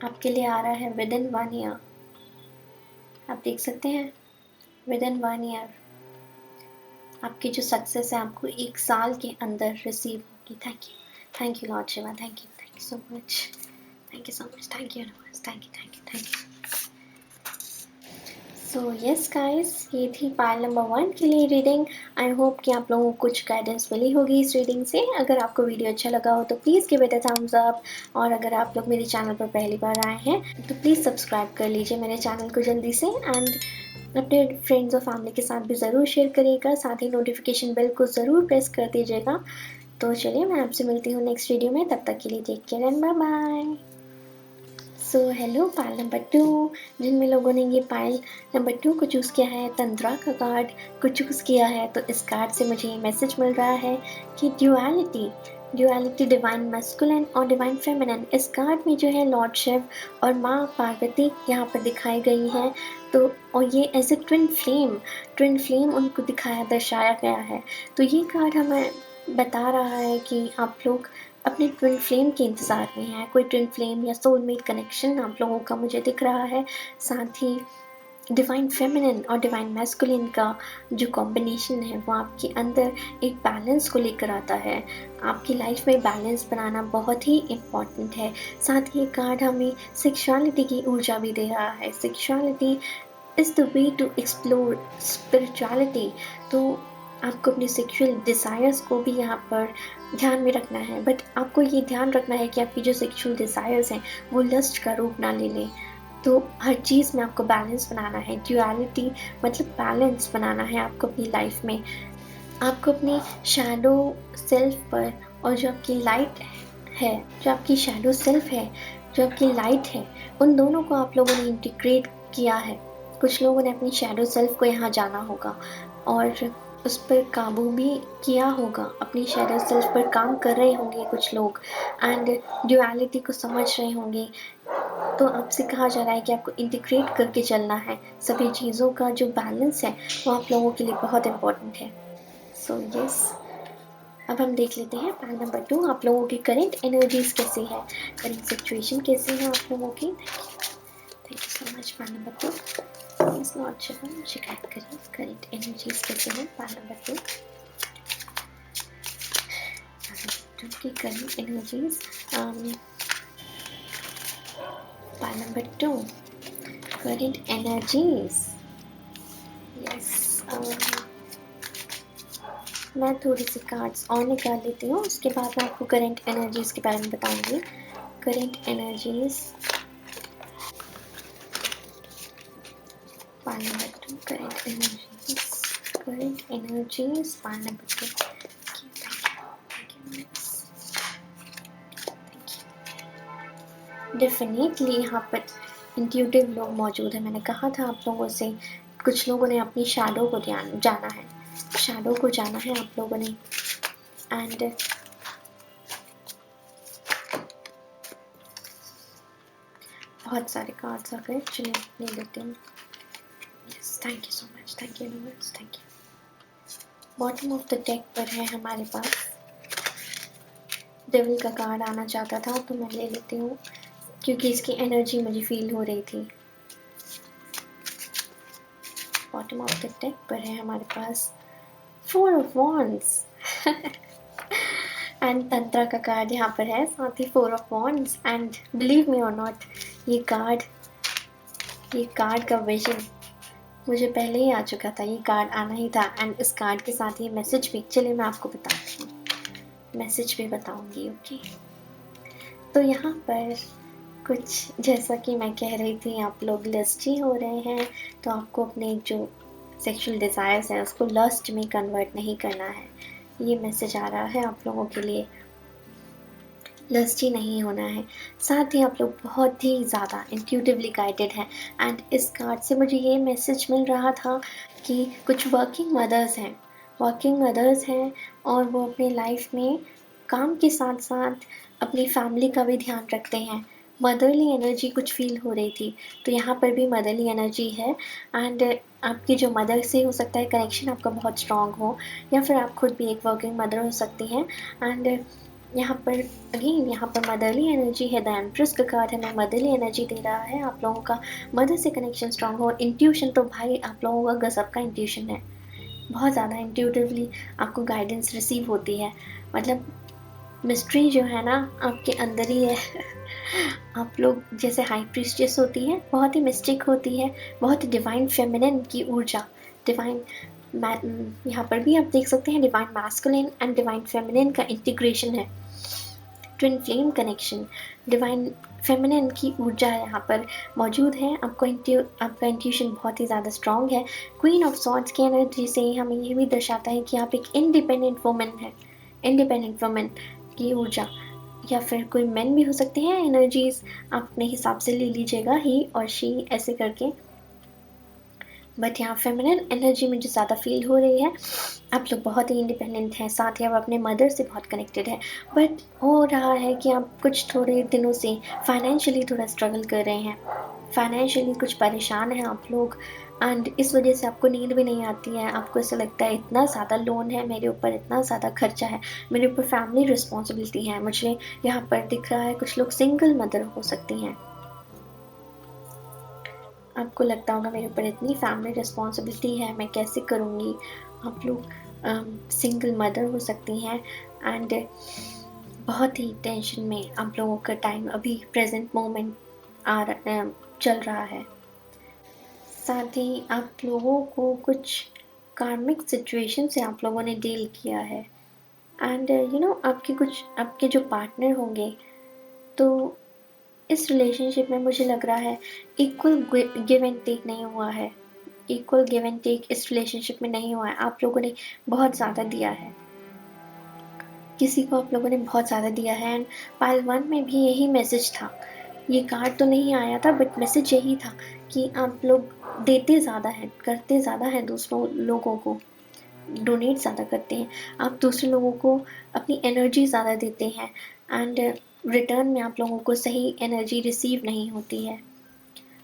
Speaker 1: आपके लिए आ रहा है विद इन 1 ईयर। आप देख सकते हैं विद इन 1 ईयर आपकी जो सक्सेस है आपको 1 साल के अंदर रिसीव होगी। Thank you lord Shiva, thank you so much, thank you so much, thank you universe, thank you. So yes guys, ये थी पायल नंबर 1 के लिए रीडिंग। आई होप कि आप लोगों को कुछ गाइडेंस मिली होगी इस रीडिंग से। अगर आपको वीडियो अच्छा लगा हो तो please give it a thumbs up, और अगर आप लोग मेरे चैनल पर पहली बार आए हैं तो प्लीज़ सब्सक्राइब कर लीजिए मेरे चैनल को जल्दी से, एंड अपने फ्रेंड्स और फैमिली के साथ भी ज़रूर शेयर करिएगा। साथ ही नोटिफिकेशन बेल को ज़रूर प्रेस कर दीजिएगा। तो चलिए, मैं आपसे मिलती हूँ नेक्स्ट वीडियो में, तब तक के लिए take care and bye bye. So hello Payal number 2, जिनमें लोगों ने ये पायल नंबर 2 को चूज़ किया है, तंद्रा का कार्ड को चूज़ किया है, तो इस कार्ड से मुझे ये मैसेज मिल रहा है कि ड्यूअलिटी डिवाइन मैस्कुलिन और डिवाइन फेमिनिन, इस कार्ड में जो है लॉर्ड शिव और माँ पार्वती यहाँ पर दिखाई गई हैं। तो और ये एज ए ट्विन फ्लेम उनको दर्शाया गया है। तो ये कार्ड हमें बता रहा है कि आप लोग अपने ट्विन फ्लेम के इंतज़ार में हैं। कोई ट्विन फ्लेम या सोलमेट कनेक्शन आप लोगों का मुझे दिख रहा है। साथ ही डिवाइन फेमिनिन और डिवाइन मैस्कुलिन का जो कॉम्बिनेशन है वो आपके अंदर एक बैलेंस को लेकर आता है। आपकी लाइफ में बैलेंस बनाना बहुत ही इम्पॉर्टेंट है। साथ ही ये कार्ड हमें सेक्सुअलिटी की ऊर्जा भी दे रहा है। Sexuality is the way to explore spirituality. तो आपको अपने सेक्सुअल डिज़ायर्स को भी यहाँ पर ध्यान में रखना है, बट आपको ये ध्यान रखना है कि आपकी जो सेक्सुअल डिज़ायर्स हैं वो लस्ट का रूप ना ले लें। तो हर चीज़ में आपको बैलेंस बनाना है। ड्यूअलिटी मतलब बैलेंस बनाना है आपको अपनी लाइफ में। आपको अपनी शैडो सेल्फ पर और जो आपकी लाइट है, जो आपकी शैडो सेल्फ है, जो आपकी लाइट है, उन दोनों को आप लोगों ने इंटीग्रेट किया है। कुछ लोगों ने अपनी शैडो सेल्फ को यहाँ जाना होगा और उस पर काबू भी किया होगा। अपनी शैडो सेल्फ पर काम कर रहे होंगे कुछ लोग, एंड ड्यूअलिटी को समझ रहे होंगे। तो आपसे कहा जा रहा है कि आपको इंटीग्रेट करके चलना है। सभी चीज़ों का जो बैलेंस है वो आप लोगों के लिए बहुत इम्पोर्टेंट है। सो यस, अब हम देख लेते हैं पायल नंबर 2, आप लोगों की करेंट एनर्जीज कैसी है, करेंट सिचुएशन कैसी है आप लोगों की। Thank you so much Payal number 2। Please Lord Shiva मुझे गाइड करिए, करेंट एनर्जीज कैसी है पायल नंबर 2। की करेंट एनर्जीज पायल नंबर 2, करेंट एनर्जीज। यस, मैं थोड़ी सी कार्ड्स और निकाल लेती हूँ, उसके बाद मैं आपको करंट एनर्जीज़ के बारे में बताऊँगी। करंट एनर्जीज़ पायल नंबर 2, करंट एनर्जीज़ पायल नंबर 2। डेफिनेटली यहाँ पर इंट्यूटिव लोग मौजूद हैं। मैंने कहा था आप लोगों से, कुछ लोगों ने अपनी शैडो को जाना है, शैडो को जाना है आप लोगों ने। एंड बहुत सारे कार्ड्स आ गए, चलिए ले लेते हैं। Yes, thank you so much, thank you universe, thank you. Bottom of the deck पर है हमारे पास डेविल का कार्ड आना चाहता था, तो मैं ले लेती हूँ क्योंकि इसकी एनर्जी मुझे फील हो रही थी। बॉटम ऑफ द डेक पर है हमारे पास 4 ऑफ वॉन्ड्स एंड तंत्रा का कार्ड यहाँ पर है, साथ ही 4 of wands. And believe me और नॉट, ये कार्ड का विजन मुझे पहले ही आ चुका था, ये कार्ड आना ही था। एंड इस कार्ड के साथ ये मैसेज भी, चलिए मैं आपको बताती हूँ, मैसेज भी बताऊंगी। ओके, तो यहाँ पर कुछ जैसा कि मैं कह रही थी, आप लोग लस्टी हो रहे हैं, तो आपको अपने जो सेक्सुअल डिज़ायर्स हैं उसको लस्ट में कन्वर्ट नहीं करना है। ये मैसेज आ रहा है आप लोगों के लिए, लस्टी नहीं होना है। साथ ही आप लोग बहुत ही ज़्यादा इंट्यूटिवली गाइडेड हैं। एंड इस कार्ड से मुझे ये मैसेज मिल रहा था कि कुछ वर्किंग मदर्स हैं और वो अपनी लाइफ में काम के साथ साथ अपनी फैमिली का भी ध्यान रखते हैं। मदरली एनर्जी कुछ फील हो रही थी, तो यहाँ पर भी मदरली एनर्जी है। एंड आपकी जो मदर से हो सकता है कनेक्शन आपका बहुत स्ट्रॉन्ग हो, या फिर आप खुद भी एक वर्किंग मदर हो सकती हैं। एंड यहाँ पर अगेन यहाँ पर मदरली एनर्जी है, द एम्प्रेस का कार्ड है, मैं मदरली एनर्जी दे रहा है आप लोगों का। मदर से कनेक्शन स्ट्रॉन्ग हो। इंट्यूशन तो भाई आप लोगों का गजब का इंट्यूशन है, बहुत ज़्यादा इंट्यूटिवली आपको गाइडेंस रिसीव होती है। मतलब मिस्ट्री जो है ना आपके अंदर ही है आप लोग जैसे हाई प्रीस्टेस होती है, बहुत ही मिस्टिक होती है, बहुत ही डिवाइन फेमिनिन की ऊर्जा, डिवाइन यहाँ पर भी आप देख सकते हैं divine masculine and divine feminine का इंटीग्रेशन है, twin flame connection. Divine feminine की ऊर्जा यहाँ पर मौजूद है। आपका इंट्यूशन बहुत ही ज़्यादा स्ट्रॉन्ग है। क्वीन ऑफ सॉर्ड्स की एनर्जी से हमें ये भी दर्शाता है कि आप एक इंडिपेंडेंट वुमन है, इंडिपेंडेंट वुमन की ऊर्जा, या फिर कोई मेन भी हो सकते हैं। एनर्जीज आप अपने हिसाब से ले लीजिएगा, ही और शी ऐसे करके। बट यहाँ फेमिनिन एनर्जी मुझे ज़्यादा फील हो रही है। आप लोग बहुत ही इंडिपेंडेंट हैं, साथ ही आप अपने मदर से बहुत कनेक्टेड है। बट हो रहा है कि आप कुछ थोड़े दिनों से फाइनेंशियली थोड़ा स्ट्रगल कर रहे हैं, फाइनेंशियली कुछ परेशान हैं आप लोग। एंड इस वजह से आपको नींद भी नहीं आती है। आपको ऐसा लगता है इतना ज़्यादा लोन है मेरे ऊपर, इतना ज़्यादा खर्चा है मेरे ऊपर, फैमिली रिस्पॉन्सिबिलिटी है। मुझे यहाँ पर दिख रहा है कुछ लोग सिंगल मदर हो सकती हैं। आपको लगता होगा मेरे ऊपर इतनी फैमिली रिस्पॉन्सिबिलिटी है, मैं कैसे करूँगी। आप लोग सिंगल मदर हो सकती हैं। एंड बहुत ही टेंशन में आप लोगों का टाइम अभी प्रेजेंट मोमेंट चल रहा है। साथ ही आप लोगों को कुछ कार्मिक सिचुएशन से आप लोगों ने डील किया है। एंड आपके जो पार्टनर होंगे, तो इस रिलेशनशिप में मुझे लग रहा है इक्वल गिव एंड टेक नहीं हुआ है, इक्वल गिव एंड टेक इस रिलेशनशिप में नहीं हुआ है। आप लोगों ने बहुत ज़्यादा दिया है, किसी को आप लोगों ने बहुत ज़्यादा दिया है। एंड पाइल 1 में भी यही मैसेज था, ये कार्ड तो नहीं आया था बट मैसेज यही था कि आप लोग देते ज़्यादा हैं, करते ज़्यादा हैं, दूसरों लोगों को डोनेट ज़्यादा करते हैं, आप दूसरे लोगों को अपनी एनर्जी ज़्यादा देते हैं। एंड रिटर्न में आप लोगों को सही एनर्जी रिसीव नहीं होती है।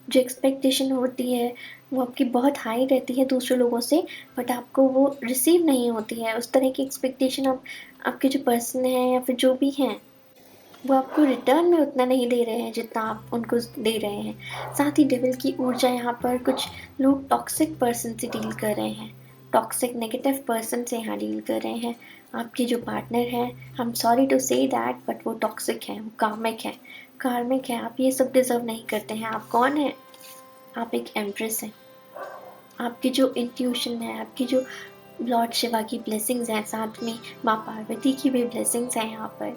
Speaker 1: जो एक्सपेक्टेशन होती है वो आपकी बहुत हाई रहती है दूसरे लोगों से, बट आपको वो रिसीव नहीं होती है। उस तरह की एक्सपेक्टेशन आपके जो पर्सन हैं या फिर जो भी हैं, वो आपको रिटर्न में उतना नहीं दे रहे हैं जितना आप उनको दे रहे हैं। साथ ही डेविल की ऊर्जा यहाँ पर कुछ लोग टॉक्सिक पर्सन से डील कर रहे हैं, टॉक्सिक नेगेटिव पर्सन से यहाँ डील कर रहे हैं। आपके जो पार्टनर हैं, I am sorry to say that, but वो टॉक्सिक हैं, वो कार्मिक है। आप ये सब डिज़र्व नहीं करते हैं। आप कौन हैं? आप एक एम्प्रेस हैं। आपकी जो इंट्यूशन है, आपकी जो लॉर्ड शिवा की ब्लेसिंग्स हैं, साथ में माँ पार्वती की भी ब्लेसिंग्स हैं यहाँ पर।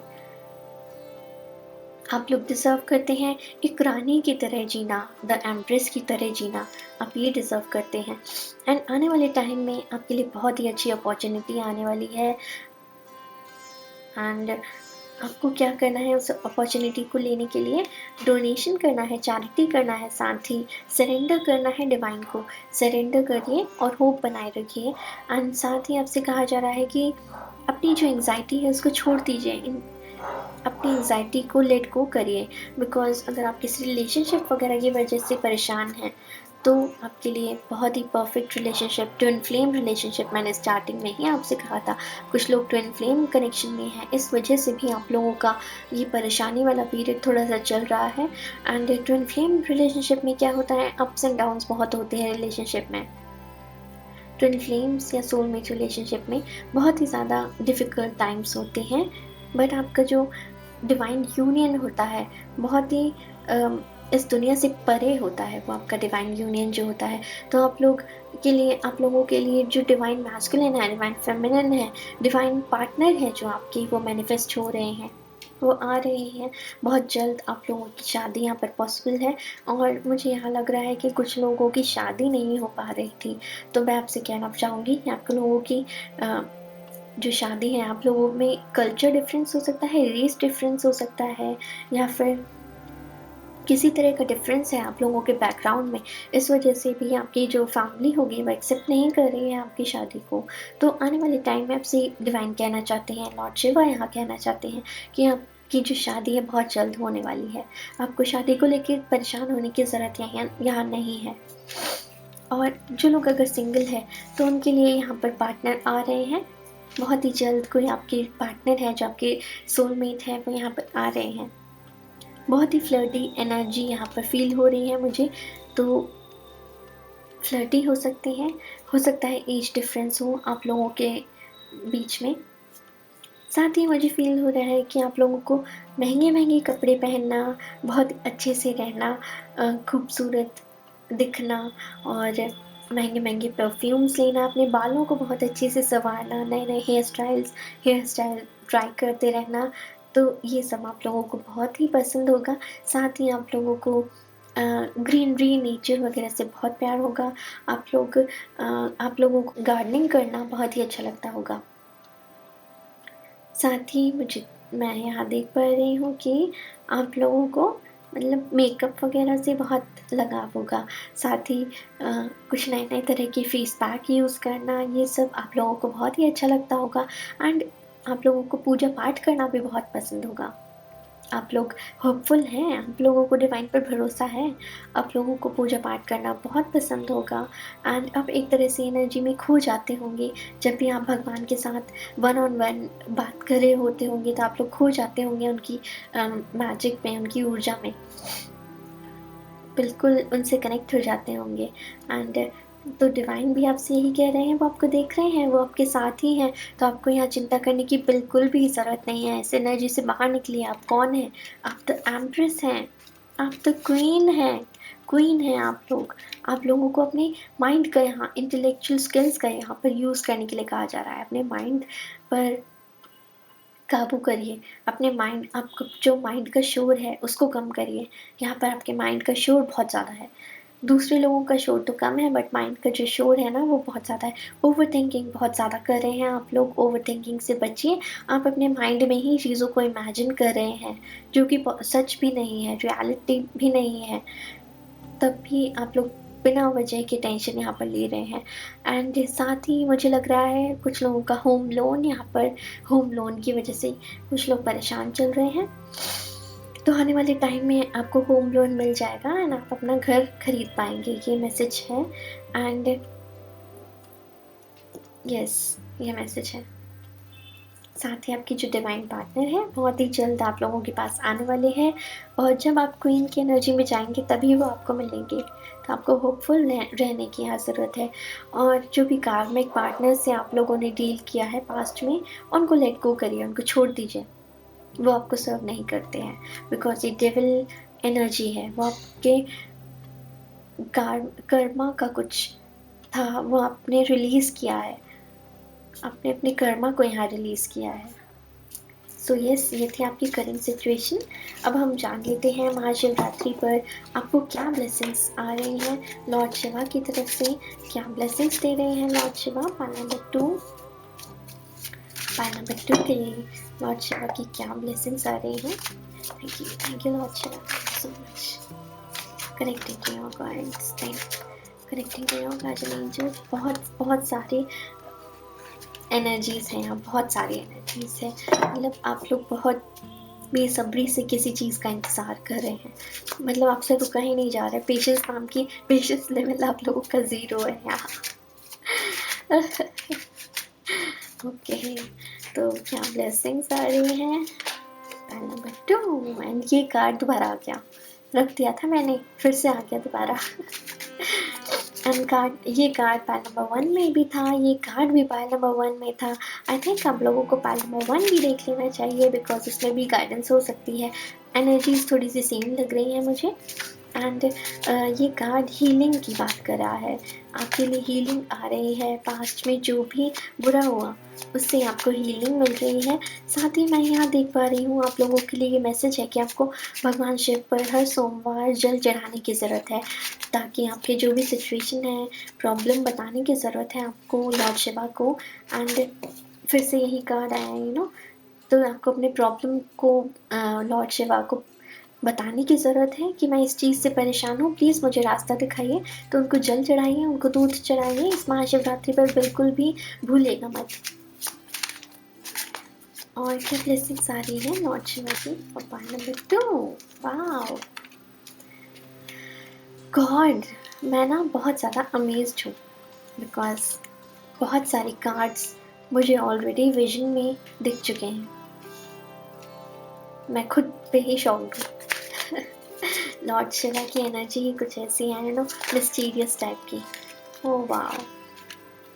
Speaker 1: आप लोग डिज़र्व करते हैं एक रानी की तरह जीना, द एम्प्रेस की तरह जीना, आप ये डिज़र्व करते हैं। एंड आने वाले टाइम में आपके लिए बहुत ही अच्छी अपॉर्चुनिटी आने वाली है। एंड आपको क्या करना है, उस अपॉर्चुनिटी को लेने के लिए डोनेशन करना है, चैरिटी करना है, साथ ही सरेंडर करना है डिवाइन को। सरेंडर करिए और होप बनाए रखिए। एंड साथ ही आपसे कहा जा रहा है कि अपनी जो एंग्जाइटी है उसको छोड़ दीजिए, अपनी एंग्जाइटी को लेट गो करिए। बिकॉज अगर आप किसी रिलेशनशिप वगैरह की वजह से परेशान हैं, तो आपके लिए बहुत ही perfect relationship, twin flame relationship, मैंने स्टार्टिंग में ही आपसे कहा था, कुछ लोग ट्विन फ्लेम कनेक्शन में हैं, इस वजह से भी आप लोगों का ये परेशानी वाला पीरियड थोड़ा सा चल रहा है। एंड ट्विन फ्लेम रिलेशनशिप में क्या होता है, अप्स एंड डाउन्स बहुत होते हैं रिलेशनशिप में। ट्विन फ्लेम्स या सोलमेट रिलेशनशिप में बहुत ही ज़्यादा डिफ़िकल्ट टाइम्स होते हैं, बट आपका जो डिवाइन यूनियन होता है बहुत ही इस दुनिया से परे होता है, वो आपका डिवाइन यूनियन जो होता है। तो आप लोग के लिए, आप लोगों के लिए जो डिवाइन मैस्कुलिन है, डिवाइन फेमिनिन है, डिवाइन पार्टनर है जो आपकी, वो मैनिफेस्ट हो रहे हैं, वो आ रहे हैं। बहुत जल्द आप लोगों की शादी यहाँ पर पॉसिबल है। और मुझे यहाँ लग रहा है कि कुछ लोगों की शादी नहीं हो पा रही थी, तो मैं आपसे कहना चाहूँगी कि आप लोगों की जो शादी है, आप लोगों में कल्चर डिफरेंस हो सकता है, रेस डिफरेंस हो सकता है, या फिर किसी तरह का डिफरेंस है आप लोगों के बैकग्राउंड में, इस वजह से भी आपकी जो फैमिली होगी वो एक्सेप्ट नहीं कर रही है आपकी शादी को। तो आने वाले टाइम में आपसे डिवाइन कहना चाहते हैं, लॉर्ड शिवा यहाँ कहना चाहते हैं कि आपकी जो शादी है बहुत जल्द होने वाली है। आपको शादी को लेकर परेशान होने की ज़रूरत यहाँ नहीं है। और जो लोग अगर सिंगल है तो उनके लिए यहाँ पर पार्टनर आ रहे हैं, बहुत ही जल्द कोई आपके पार्टनर है जो आपके सोलमेट है, वो यहाँ पर आ रहे हैं। बहुत ही फ्लर्टी एनर्जी यहाँ पर फील हो रही है मुझे, तो फ्लर्टी हो सकते हैं, हो सकता है एज डिफरेंस हो आप लोगों के बीच में। साथ ही मुझे फील हो रहा है कि आप लोगों को महंगे कपड़े पहनना, बहुत अच्छे से रहना, खूबसूरत दिखना, और महंगे परफ्यूम्स लेना, अपने बालों को बहुत अच्छे से संवारना, नए हेयर स्टाइल ट्राई करते रहना, तो ये सब आप लोगों को बहुत ही पसंद होगा। साथ ही आप लोगों को ग्रीनरी, नेचर वगैरह से बहुत प्यार होगा। आप लोगों को गार्डनिंग करना बहुत ही अच्छा लगता होगा। साथ ही मैं यहाँ देख पा रही हूँ कि आप लोगों को मतलब मेकअप वगैरह से बहुत लगाव होगा। साथ ही कुछ नए तरह के फेस पैक यूज़ करना, ये सब आप लोगों को बहुत ही अच्छा लगता होगा। एंड आप लोगों को पूजा पाठ करना भी बहुत पसंद होगा। आप लोग होपफुल हैं, आप लोगों को डिवाइन पर भरोसा है, आप लोगों को पूजा पाठ करना बहुत पसंद होगा। एंड आप एक तरह से एनर्जी में खो जाते होंगे। जब भी आप भगवान के साथ वन ऑन वन बात कर रहे होते होंगे तो आप लोग खो जाते होंगे उनकी मैजिक में, उनकी ऊर्जा में, बिल्कुल उनसे कनेक्ट हो जाते होंगे। एंड तो डिवाइन भी आपसे यही कह रहे हैं, वो आपको देख रहे हैं, वो आपके साथ ही हैं, तो आपको यहाँ चिंता करने की बिल्कुल भी ज़रूरत नहीं है। इस एनर्जी से बाहर निकलिए। आप कौन हैं? आप तो एम्प्रेस हैं, आप तो क्वीन हैं आप लोग। आप लोगों को अपने माइंड का, यहाँ इंटेलेक्चुअल स्किल्स का यहाँ पर यूज़ करने के लिए कहा जा रहा है। अपने माइंड पर काबू करिए, अपने माइंड, आपको जो माइंड का शोर है उसको कम करिए। यहाँ पर आपके माइंड का शोर बहुत ज़्यादा है, दूसरे लोगों का शोर तो कम है, बट माइंड का जो शोर है ना वो बहुत ज़्यादा है। ओवर थिंकिंग बहुत ज़्यादा कर रहे हैं आप लोग, ओवर थिंकिंग से बचिए। आप अपने माइंड में ही चीज़ों को इमेजिन कर रहे हैं जो कि सच भी नहीं है, रियलिटी भी नहीं है, तब भी आप लोग बिना वजह के टेंशन यहाँ पर ले रहे हैं। एंड साथ ही मुझे लग रहा है कुछ लोगों का होम लोन, यहाँ पर होम लोन की वजह से कुछ लोग परेशान चल रहे हैं। तो आने वाले टाइम में आपको होम लोन मिल जाएगा एंड आप अपना घर खरीद पाएंगे, ये मैसेज है। एंड यस, ये मैसेज है। साथ ही आपकी जो डिवाइन पार्टनर है बहुत ही जल्द आप लोगों के पास आने वाले हैं, और जब आप क्वीन की एनर्जी में जाएंगे तभी वो आपको मिलेंगे। तो आपको होपफुल रहने की यहाँ ज़रूरत है। और जो भी कार्मिक पार्टनर से आप लोगों ने डील किया है पास्ट में, उनको लेट गो करिए, उनको छोड़ दीजिए। वो आपको सर्व नहीं करते हैं, बिकॉज ये डेविल एनर्जी है। वो आपके कर्मा का कुछ था, वो आपने रिलीज़ किया है, आपने अपने कर्मा को यहाँ रिलीज़ किया है। सो यस, ये थी आपकी करंट सिचुएशन। अब हम जान लेते हैं महाशिवरात्रि पर आपको क्या ब्लेसिंग्स आ रही हैं लॉर्ड शिवा की तरफ से। क्या ब्लेसिंग्स दे रहे हैं लॉर्ड शिवा पाइल नंबर 2 के लिए लॉर्ड शिवा की क्या ब्लेसिंग्स आ रही हैं। Thank you lord Shiva so much. Connecting to your guides, connecting to your guardian angels. बहुत सारे एनर्जीज़ हैं यहाँ, बहुत सारी एनर्जीज़ हैं। मतलब आप लोग बहुत बेसब्री से किसी चीज़ का इंतज़ार कर रहे हैं, मतलब आपसे रुका ही नहीं जा रहा है। पेशेंस नाम की पेशेंस लेवल आप लोगों का ज़ीरो है यहाँ। ओके, तो क्या ब्लेसिंग्स आ रही हैं? कार्ड नंबर 2 एंड ये कार्ड दोबारा आ गया, रख दिया था मैंने, फिर से आ गया दोबारा। एंड ये कार्ड पाइल नंबर 1 में भी था, ये कार्ड भी पाइल नंबर 1 में था। आई थिंक आप लोगों को पाइल नंबर 1 भी देख लेना चाहिए, बिकॉज उसमें भी गाइडेंस हो सकती है। एनर्जीज थोड़ी सी सेम लग रही है मुझे। एंड ये कार्ड हीलिंग की बात कर रहा है, आपके लिए हीलिंग आ रही है। पास्ट में जो भी बुरा हुआ उससे आपको हीलिंग मिल रही है। साथ ही मैं यहाँ देख पा रही हूँ आप लोगों के लिए ये मैसेज है कि आपको भगवान शिव पर हर सोमवार जल चढ़ाने की ज़रूरत है, ताकि आपके जो भी सिचुएशन है, प्रॉब्लम बताने की ज़रूरत है आपको लॉर्ड शिवा को। एंड फिर से यही कार्ड आया तो आपको अपने प्रॉब्लम को लॉर्ड शिवा को बताने की ज़रूरत है कि मैं इस चीज़ से परेशान हूँ, प्लीज़ मुझे रास्ता दिखाइए। तो उनको जल चढ़ाइए, उनको दूध चढ़ाइए इस महाशिवरात्रि पर, बिल्कुल भी भूलिएगा मत। और क्या ब्लेसिंग्स आ रही है लॉर्ड शिवा की for part number 2? Wow God, मैं ना बहुत ज़्यादा अमेज्ड हूँ, बिकॉज बहुत सारे कार्ड्स मुझे ऑलरेडी विजन में दिख चुके हैं। मैं खुद पे ही शॉक्ड हूँ। लॉर्ड शिवा की एनर्जी ही कुछ ऐसी है मिस्टीरियस टाइप की। ओ वाओ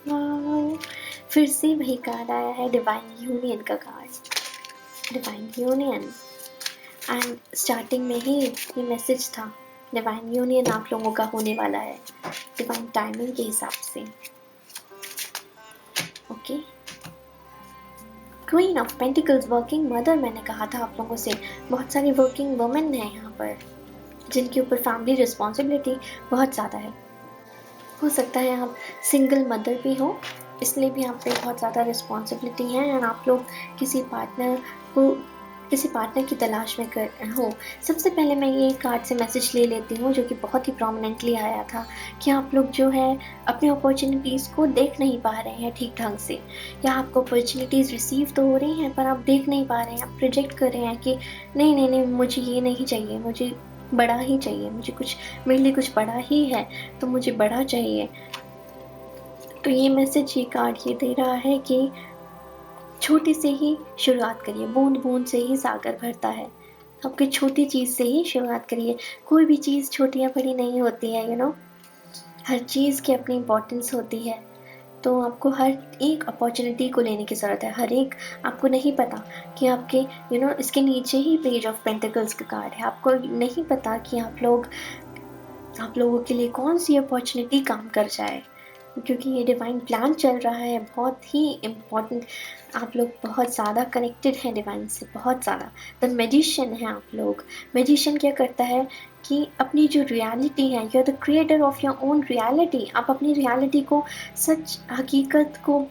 Speaker 1: वाओ, फिर से वही कार्ड आया है, डिवाइन यूनियन का card, divine union. And starting में ही ये मैसेज था, डिवाइन यूनियन आप लोगों का होने वाला है डिवाइन टाइमिंग के हिसाब से। Okay, queen of pentacles, working mother, मैंने कहा था आप लोगों से बहुत सारी वर्किंग वुमेन हैं यहाँ पर, जिनके ऊपर फैमिली रिस्पॉन्सिबिलिटी बहुत ज़्यादा है। हो सकता है आप सिंगल मदर भी हो, इसलिए भी आप पे बहुत ज़्यादा रिस्पॉन्सिबिलिटी है। एंड आप लोग किसी पार्टनर की तलाश में हो। सबसे पहले मैं ये कार्ड से मैसेज ले लेती हूँ, जो कि बहुत ही प्रोमिनेंटली आया था, कि आप लोग जो है अपने अपॉर्चुनिटीज़ को देख नहीं पा रहे हैं ठीक ढंग से, या आपको अपॉर्चुनिटीज़ रिसीव तो हो रही हैं पर आप देख नहीं पा रहे हैं, आप प्रोजेक्ट कर रहे हैं कि नहीं नहीं नहीं मुझे ये नहीं चाहिए, मुझे बड़ा ही चाहिए, मेरे लिए कुछ बड़ा ही है, तो मुझे बड़ा चाहिए। तो ये मैसेज, ये कार्ड ये दे रहा है कि छोटी से ही शुरुआत करिए, बूंद बूंद से ही सागर भरता है। आपकी छोटी चीज़ से ही शुरुआत करिए, कोई भी चीज़ छोटी या बड़ी नहीं होती है हर चीज़ की अपनी इम्पोर्टेंस होती है। तो आपको हर एक अपॉर्चुनिटी को लेने की ज़रूरत है, हर एक, आपको नहीं पता कि आपके इसके नीचे ही पेज ऑफ पेंटिकल्स का कार्ड है, आपको नहीं पता कि आप लोगों के लिए कौन सी अपॉर्चुनिटी काम कर जाए, क्योंकि ये डिवाइन प्लान चल रहा है, बहुत ही इम्पॉर्टेंट। आप लोग बहुत ज़्यादा कनेक्टेड हैं डिवाइन से, बहुत ज़्यादा। द मैजिशियन है आप लोग। मैजिशियन क्या करता है कि अपनी जो रियलिटी है, you are the creator of your own reality. आप अपनी रियलिटी को, सच हकीकत को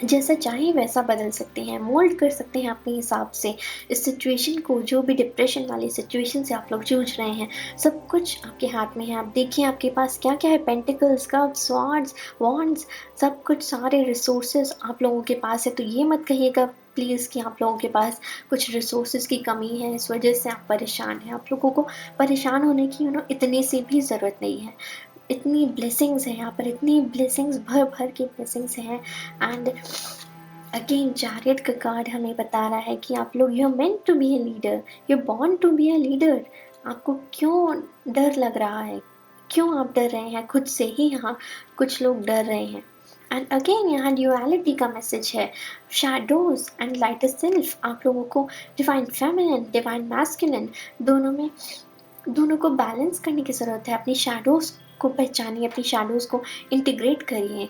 Speaker 1: जैसा चाहें वैसा बदल सकते हैं, मोल्ड कर सकते हैं अपने हिसाब से। इस सिचुएशन को, जो भी डिप्रेशन वाली सिचुएशन से आप लोग जूझ रहे हैं, सब कुछ आपके हाथ में है। आप देखिए आपके पास क्या क्या है, पेंटिकल्स, कप्स, स्वॉर्ड्स, वॉन्ड्स, सब कुछ, सारे रिसोर्सेज आप लोगों के पास है। तो ये मत कहिएगा प्लीज़ कि आप लोगों के पास कुछ रिसोर्सेज की कमी है, इस वजह से आप परेशान हैं। आप लोगों को परेशान होने की इतने से भी ज़रूरत नहीं है। इतनी ब्लेसिंग्स हैं यहाँ पर, इतनी ब्लेसिंग्स, भर भर के ब्लेसिंग्स हैं। एंड अगेन चैरियट का कार्ड हमें बता रहा है कि आप लोग, you are meant to be a leader, you are born to be a leader. आपको क्यों डर लग रहा है, क्यों आप डर रहे हैं खुद से ही? यहाँ कुछ लोग डर रहे हैं। एंड अगेन यहाँ ड्यूअलिटी का मैसेज है, शैडोज एंड लाइट सेल्फ। आप लोगों को डिवाइन फेमिनिन, डिवाइन मैस्कुलिन, दोनों को बैलेंस करने की ज़रूरत है। अपनी शैडोज़ को पहचानिए, अपनी शैडोज़ को इंटीग्रेट करिए।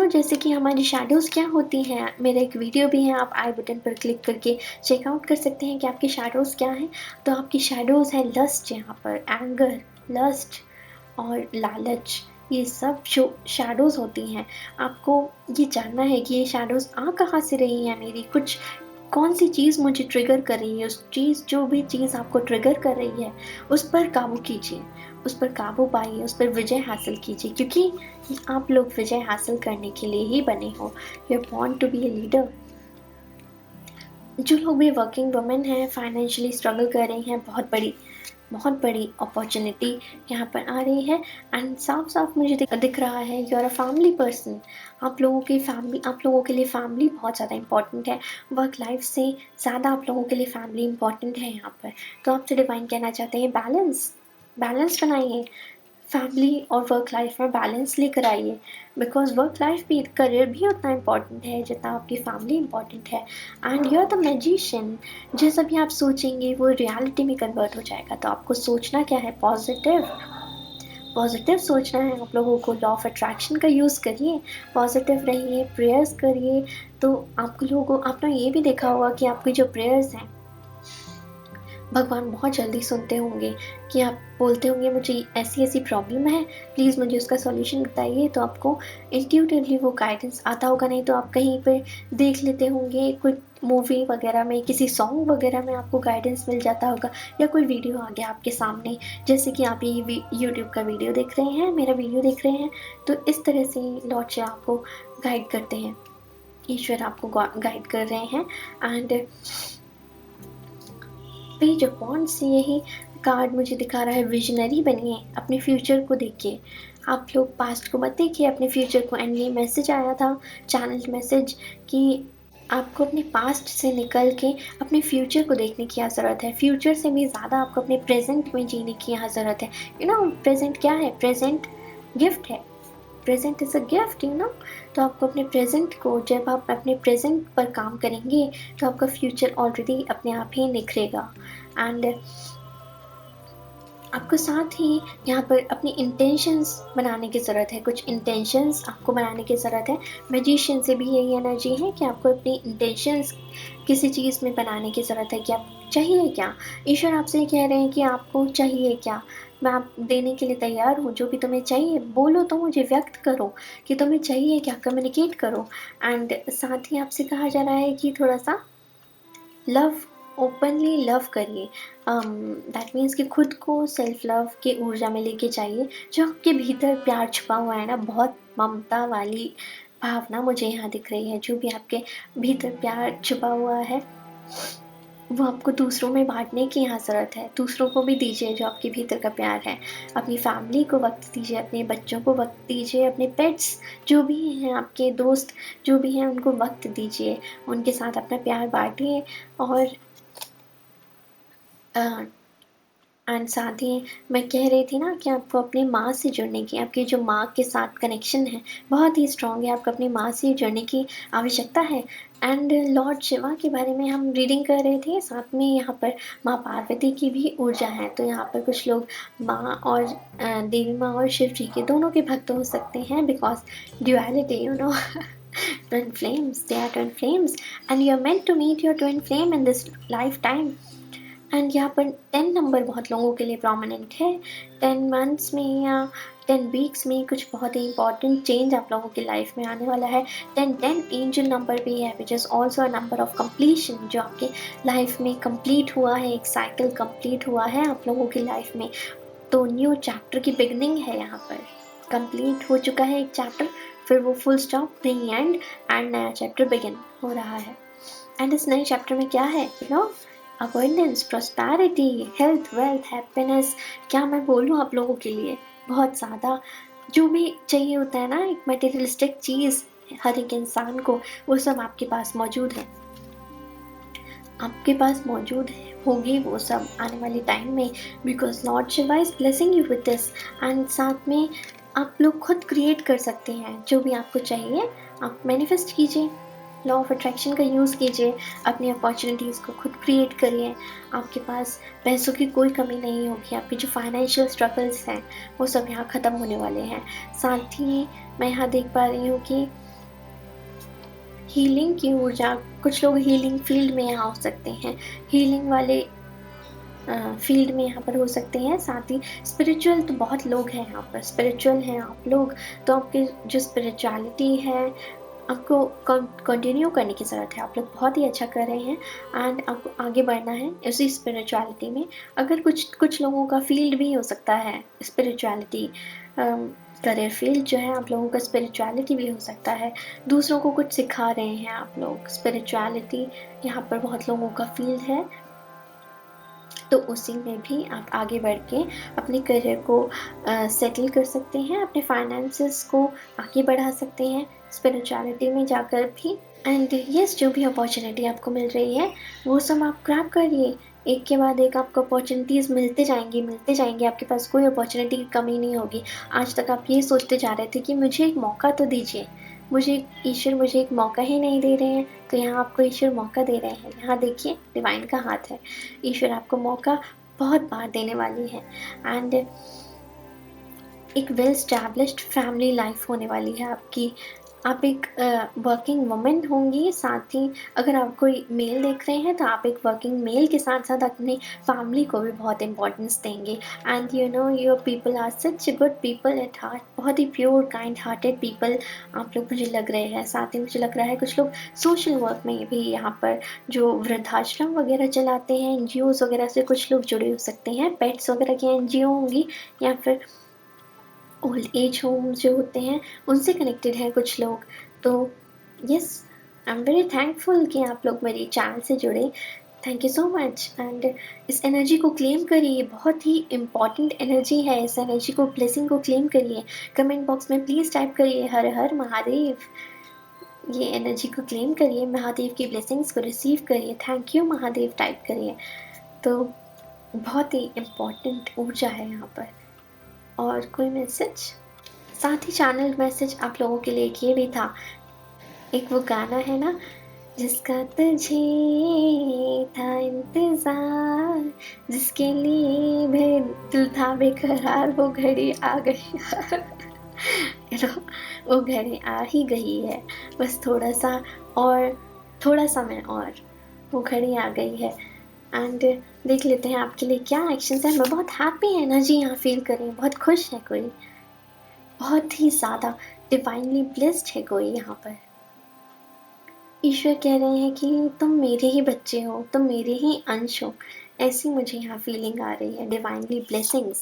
Speaker 1: जैसे कि हमारी शैडोज़ क्या होती हैं, मेरा एक वीडियो भी है, आप आई बटन पर क्लिक करके चेकआउट कर सकते हैं कि आपकी शैडोज़ क्या हैं। तो आपकी शैडोज़ है लस्ट, यहाँ पर एंगर, लस्ट और लालच, ये सब जो शैडोज़ होती हैं। आपको ये जानना है कि ये शैडोज़ आ कहाँ से रही हैं, मेरी कुछ कौन सी चीज़ मुझे ट्रिगर कर रही है, जो भी चीज़ आपको ट्रिगर कर रही है उस पर काबू कीजिए, उस पर काबू पाइए, उस पर विजय हासिल कीजिए, क्योंकि आप लोग विजय हासिल करने के लिए ही बने हो। You are born to be a leader. जो लोग भी वर्किंग वुमेन हैं, फाइनेंशियली स्ट्रगल कर रही हैं, बहुत बड़ी अपॉर्चुनिटी यहाँ पर आ रही है। एंड साफ साफ मुझे दिख रहा है you are a family person. आप लोगों के लिए फैमिली बहुत ज़्यादा इंपॉर्टेंट है। वर्क लाइफ से ज़्यादा आप लोगों के लिए फैमिली इंपॉर्टेंट है यहाँ पर। तो आपसे डिवाइन कहना चाहते हैं बैलेंस बनाइए, फैमिली और वर्क लाइफ में बैलेंस लेकर आइए। बिकॉज वर्क लाइफ भी, करियर भी उतना इम्पॉर्टेंट है जितना आपकी फैमिली इम्पॉर्टेंट है। And you are the magician. जैसा भी आप सोचेंगे वो रियलिटी में कन्वर्ट हो जाएगा। तो आपको सोचना क्या है? पॉजिटिव सोचना है आप लोगों को। लॉ ऑफ अट्रैक्शन का यूज़ करिए, पॉजिटिव रहिए, प्रेयर्स करिए। तो आप लोगों को, आपने ये भी देखा होगा कि आपकी जो प्रेयर्स हैं भगवान बहुत जल्दी सुनते होंगे। कि आप बोलते होंगे मुझे ऐसी ऐसी प्रॉब्लम है, प्लीज़ मुझे उसका सॉल्यूशन बताइए। तो आपको इंट्यूटिवली वो गाइडेंस आता होगा, नहीं तो आप कहीं पे देख लेते होंगे, कोई मूवी वगैरह में, किसी सॉन्ग वगैरह में आपको गाइडेंस मिल जाता होगा, या कोई वीडियो आ गया आपके सामने। जैसे कि आप ये यूट्यूब का वीडियो देख रहे हैं, मेरा वीडियो देख रहे हैं, तो इस तरह से लॉर्ड शिव आपको गाइड करते हैं, ईश्वर आपको गाइड कर रहे हैं। एंड पेज ऑफ वॉन्ड्स से यही कार्ड मुझे दिखा रहा है, विजनरी बनिए, अपने फ्यूचर को देखिए। आप लोग पास्ट को मत देखिए, अपने फ्यूचर को। एंड ये मैसेज आया था, चैनल मैसेज, कि आपको अपने पास्ट से निकल के अपने फ्यूचर को देखने की यहाँ ज़रूरत है। फ्यूचर से भी ज़्यादा आपको अपने प्रेजेंट में जीने की यहाँ ज़रूरत है। यू नो प्रेजेंट क्या है? प्रेजेंट गिफ्ट है। Present is a gift, you know. तो आपको अपने प्रेजेंट को, जब आप अपने प्रेजेंट पर काम करेंगे तो आपका फ्यूचर ऑलरेडी अपने आप ही निखरेगा। एंड आपको साथ ही यहाँ पर अपनी इंटेंशंस बनाने की ज़रूरत है। कुछ इंटेंशंस आपको बनाने की ज़रूरत है। मैजिशियन से भी यही एनर्जी है कि आपको अपनी इंटेंशंस किसी चीज़ में बनाने की ज़रूरत है कि आप चाहिए क्या। ईश्वर आपसे कह रहे हैं कि आपको चाहिए क्या, मैं आप देने के लिए तैयार हूँ। जो भी तुम्हें चाहिए बोलो, तो मुझे व्यक्त करो कि तुम्हें चाहिए क्या, कम्युनिकेट करो। एंड साथ ही आपसे कहा जा रहा है कि थोड़ा सा लव, ओपनली लव करिए। दैट मीन्स कि खुद को सेल्फ लव की ऊर्जा में लेके जाइए। जो आपके भीतर प्यार छुपा हुआ है ना, बहुत ममता वाली भावना मुझे यहाँ दिख रही है। जो भी आपके भीतर प्यार छुपा हुआ है वो आपको दूसरों में बांटने की यहाँ ज़रूरत है। दूसरों को भी दीजिए जो आपके भीतर का प्यार है। अपनी फैमिली को वक्त दीजिए, अपने बच्चों को वक्त दीजिए, अपने पेट्स जो भी हैं, आपके दोस्त जो भी हैं, उनको वक्त दीजिए, उनके साथ अपना प्यार बांटिए। और एंड साथ ही मैं कह रही थी ना कि आपको अपनी माँ से जुड़ने की, आपकी जो माँ के साथ कनेक्शन है बहुत ही स्ट्रॉन्ग है। आपको अपनी माँ से जुड़ने की आवश्यकता है। एंड लॉर्ड शिवा के बारे में हम रीडिंग कर रहे थे, साथ में यहाँ पर माँ पार्वती की भी ऊर्जा है। तो यहाँ पर कुछ लोग माँ और देवी माँ और शिव जी के दोनों के भक्त हो सकते हैं। Because duality, you know, twin flames, they are twin flames, and you are meant to meet your twin flame in this lifetime. And यहाँ पर 10 नंबर बहुत लोगों के लिए प्रोमिनेंट है। 10 मंथ्स में या 10 वीक्स में कुछ बहुत ही इंपॉर्टेंट चेंज आप लोगों की लाइफ में आने वाला है। 10 एंजल नंबर भी है, which is also a number of completion. जो आपके लाइफ में कंप्लीट हुआ है, एक साइकिल कंप्लीट हुआ है आप लोगों की लाइफ में। तो न्यू चैप्टर की बिगनिंग है। यहाँ पर कंप्लीट हो चुका है एक चैप्टर, फिर वो फुल स्टॉप, नहीं एंड, एंड नया चैप्टर बिगिन हो रहा है। एंड इस नए चैप्टर में क्या है? You know, abundance, prosperity, health, wealth, happiness. क्या मैं बोलूँ आप लोगों के लिए, बहुत ज़्यादा जो भी चाहिए होता है ना एक मटेरियलिस्टिक चीज़ हर एक इंसान को, वो सब आपके पास मौजूद है। आपके पास मौजूद है, होगी वो सब आने वाले टाइम में। Because Lord Shiva is blessing you with this. And साथ में आप लोग खुद क्रिएट कर सकते हैं जो भी आपको चाहिए। आप मैनिफेस्ट कीजिए, लॉ ऑफ अट्रैक्शन का यूज़ कीजिए, अपनी अपॉर्चुनिटीज़ को खुद क्रिएट करिए। आपके पास पैसों की कोई कमी नहीं होगी। आपकी जो फाइनेंशियल स्ट्रगल्स हैं वो सब यहाँ ख़त्म होने वाले हैं। साथ ही मैं यहाँ देख पा रही हूँ कि हीलिंग की ऊर्जा, कुछ लोग हीलिंग फील्ड में यहाँ हो सकते हैं, हीलिंग वाले फील्ड में यहाँ पर हो सकते हैं। साथ ही स्पिरिचुअल तो बहुत लोग हैं यहाँ पर, स्पिरिचुअल हैं आप लोग। तो आपकी जो स्पिरिचुअलिटी है आपको कंटिन्यू करने की ज़रूरत है। आप लोग बहुत ही अच्छा कर रहे हैं एंड आपको आगे बढ़ना है उसी स्पिरिचुअलिटी में। अगर कुछ लोगों का फील्ड भी हो सकता है स्पिरिचुअलिटी, करियर फील्ड जो है आप लोगों का स्पिरिचुअलिटी भी हो सकता है। दूसरों को कुछ सिखा रहे हैं आप लोग, स्पिरिचुअलिटी यहाँ पर बहुत लोगों का फील्ड है। तो उसी में भी आप आगे बढ़ के अपने करियर को सेटल कर सकते हैं, अपने फाइनेंसेस को आगे बढ़ा सकते हैं स्पिरिचुअलिटी में जाकर भी। एंड यस, जो भी अपॉर्चुनिटी आपको मिल रही है वो सब आप ग्रैब करिए। एक के बाद एक आपको अपॉर्चुनिटीज़ मिलते जाएंगी, आपके पास कोई अपॉर्चुनिटी की कमी नहीं होगी। आज तक आप ये सोचते जा रहे थे कि मुझे एक मौका तो दीजिए, ईश्वर मुझे एक मौका ही नहीं दे रहे हैं, तो यहाँ आपको ईश्वर मौका दे रहे हैं। यहाँ देखिए डिवाइन का हाथ है, ईश्वर आपको मौका बहुत बार देने वाली है। एंड एक वेल स्टैब्लिश्ड फैमिली लाइफ होने वाली है आपकी। आप एक वर्किंग वुमेन होंगी, साथ ही अगर आप कोई मेल देख रहे हैं तो आप एक वर्किंग मेल के साथ साथ अपनी फैमिली को भी बहुत इंपॉर्टेंस देंगे। And you know your people are such good people at heart, बहुत ही प्योर काइंड हार्टेड पीपल आप लोग मुझे लग रहे हैं। साथ ही मुझे लग रहा है कुछ लोग सोशल वर्क में भी यहाँ पर जो वृद्धाश्रम वगैरह चलाते हैं, NGOs वगैरह से कुछ लोग जुड़े हो सकते हैं। पेट्स वगैरह की NGO होंगी या फिर ओल्ड एज होम जो होते हैं उनसे कनेक्टेड हैं कुछ लोग। तो yes, I am very thankful कि आप लोग मेरी चैनल से जुड़े। Thank you so much. And इस एनर्जी को क्लेम करिए, बहुत ही इम्पॉर्टेंट एनर्जी है। इस एनर्जी को, ब्लेसिंग को क्लेम करिए। कमेंट बॉक्स में प्लीज़ टाइप करिए हर हर महादेव। ये एनर्जी को क्लेम करिए, महादेव की ब्लेसिंग्स को रिसीव करिए। थैंक यू महादेव टाइप करिए। तो बहुत ही इम्पॉर्टेंट ऊर्जा है यहाँ पर। और कोई मैसेज, साथ ही चैनल मैसेज आप लोगों के लिए ये भी था, एक वो गाना है ना, जिसका तुझे था इंतजार, जिसके लिए दिल था बेकरार, वो घड़ी आ गई वो घड़ी आ ही गई है, बस थोड़ा सा और, थोड़ा समय और, वो घड़ी आ गई है। एंड देख लेते हैं आपके लिए क्या एक्शंस है। मैं बहुत हैप्पी एनर्जी यहाँ फील कर रही हूँ, बहुत खुश है कोई, बहुत ही ज़्यादा डिवाइनली ब्लेस्ड है कोई यहाँ पर। ईश्वर कह रहे हैं कि तुम मेरे ही बच्चे हो, तुम मेरे ही अंश हो, ऐसी मुझे यहाँ फीलिंग आ रही है, डिवाइनली ब्लेसिंग्स।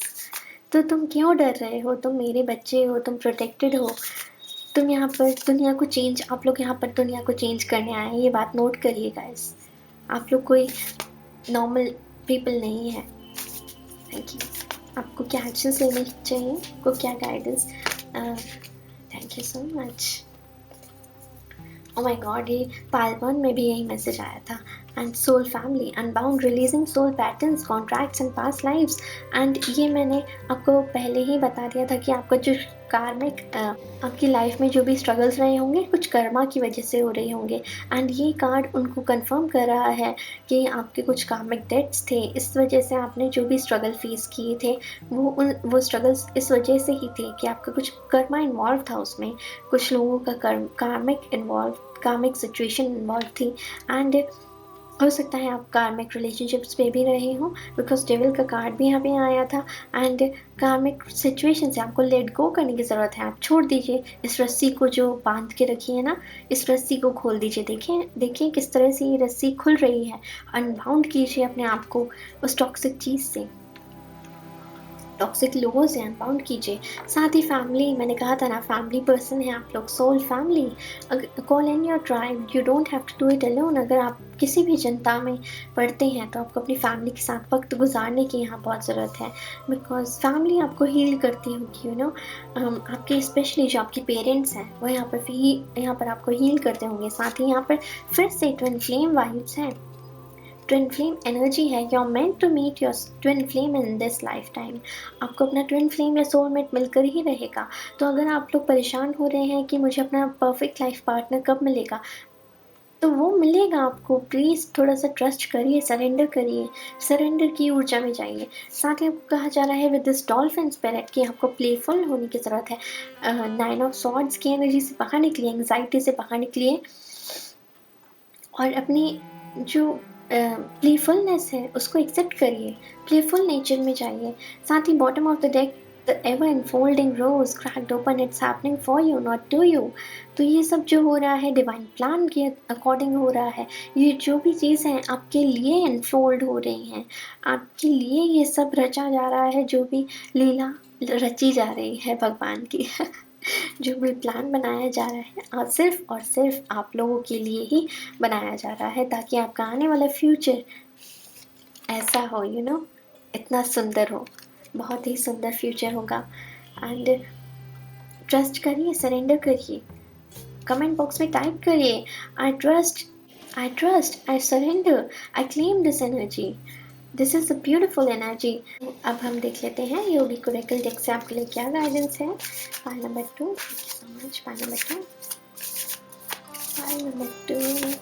Speaker 1: तो तुम क्यों डर रहे हो, तुम मेरे बच्चे हो, तुम प्रोटेक्टेड हो। तुम यहाँ पर दुनिया को चेंज, आप लोग यहाँ पर दुनिया को चेंज करने आए हैं, ये बात नोट करिए गाइस। आप लोग कोई नॉर्मल पीपल नहीं है। Thank you. आपको क्या एक्शंस लेने चाहिए, आपको क्या guidance. Thank you so much. Oh my god, ये पार्ट 1 में भी यही मैसेज आया था। And soul family unbound, releasing soul patterns, contracts and past lives. एंड ये मैंने आपको पहले ही बता दिया था कि आपका जो कार्मिक, आपकी लाइफ में जो भी स्ट्रगल्स रहे होंगे कुछ कर्मा की वजह से हो रहे होंगे। एंड ये कार्ड उनको कंफर्म कर रहा है कि आपके कुछ कार्मिक डेट्स थे, इस वजह से आपने जो भी स्ट्रगल फेस किए थे वो स्ट्रगल्स इस वजह से ही थे कि आपका कुछ कर्मा इन्वॉल्व था उसमें, कुछ लोगों का कार्मिक सिचुएशन इन्वॉल्व थी। एंड हो सकता है आप कार्मिक रिलेशनशिप्स पे भी रहे हो, बिकॉज डेविल का कार्ड भी यहाँ पे आया था। एंड कार्मिक सिचुएशन से आपको लेट गो करने की ज़रूरत है। आप छोड़ दीजिए इस रस्सी को जो बांध के रखी है ना, इस रस्सी को खोल दीजिए। देखिए किस तरह से ये रस्सी खुल रही है। अनबाउंड कीजिए अपने आप को उस टॉक्सिक चीज़ से, टॉक्सिक लोगों से अनबाउंड कीजिए। साथ ही फैमिली, मैंने कहा था ना फैमिली पर्सन है आप लोग, soul family. Call in your tribe, you don't have to do it alone. अगर आप किसी भी जनता में पढ़ते हैं तो आपको अपनी फैमिली के साथ वक्त गुजारने की यहाँ बहुत ज़रूरत है, बिकॉज फैमिली आपको हील करती होगी। यू नो, आपके स्पेशली जो आपके पेरेंट्स हैं वो यहाँ पर आपको हील करते होंगे। साथ ही यहाँ पर फिर से ट्विन फ्लेम वाइब्स हैं, ट्विन फ्लेम एनर्जी है। You are meant to meet your twin flame in this lifetime. आपको अपना ट्विन फ्लेम या सोलमेट मिलकर ही रहेगा। तो अगर आप लोग परेशान हो रहे हैं कि मुझे अपना परफेक्ट लाइफ पार्टनर कब मिलेगा, तो वो मिलेगा आपको। प्लीज़ थोड़ा सा ट्रस्ट करिए, सरेंडर करिए, सरेंडर की ऊर्जा में जाइए। साथ ही आपको कहा जा रहा है विद दिस डॉल्फिन स्पिरिट कि आपको प्लेफुल होने की ज़रूरत है। 9 ऑफ स्वॉर्ड्स की एनर्जी से बाहर निकलिए, एंग्जाइटी से बाहर निकलिए और अपनी जो प्लेफुलनेस है उसको एक्सेप्ट करिए, प्लेफुल नेचर में जाइए। साथ ही bottom of the deck The ever unfolding rose cracked open, it's happening for you, not to you. तो ये सब जो हो रहा है डिवाइन प्लान के अकॉर्डिंग हो रहा है। ये जो भी चीज़ है आपके लिए अनफोल्ड हो रही हैं, आपके लिए ये सब रचा जा रहा है, जो भी लीला रची जा रही है भगवान की जो भी प्लान बनाया जा रहा है सिर्फ और सिर्फ आप लोगों के लिए ही बनाया जा रहा है, ताकि आपका आने वाला फ्यूचर ऐसा हो, इतना सुंदर हो, बहुत ही सुंदर फ्यूचर होगा। एंड ट्रस्ट करिए, सरेंडर करिए, कमेंट बॉक्स में टाइप करिए, I trust, I surrender, I claim this energy, this is a beautiful energy. अब हम देख लेते हैं योगी कोरेकल डेक से आपके लिए क्या गाइडेंस है। Pile number 2, thank you so much. Pile number 2,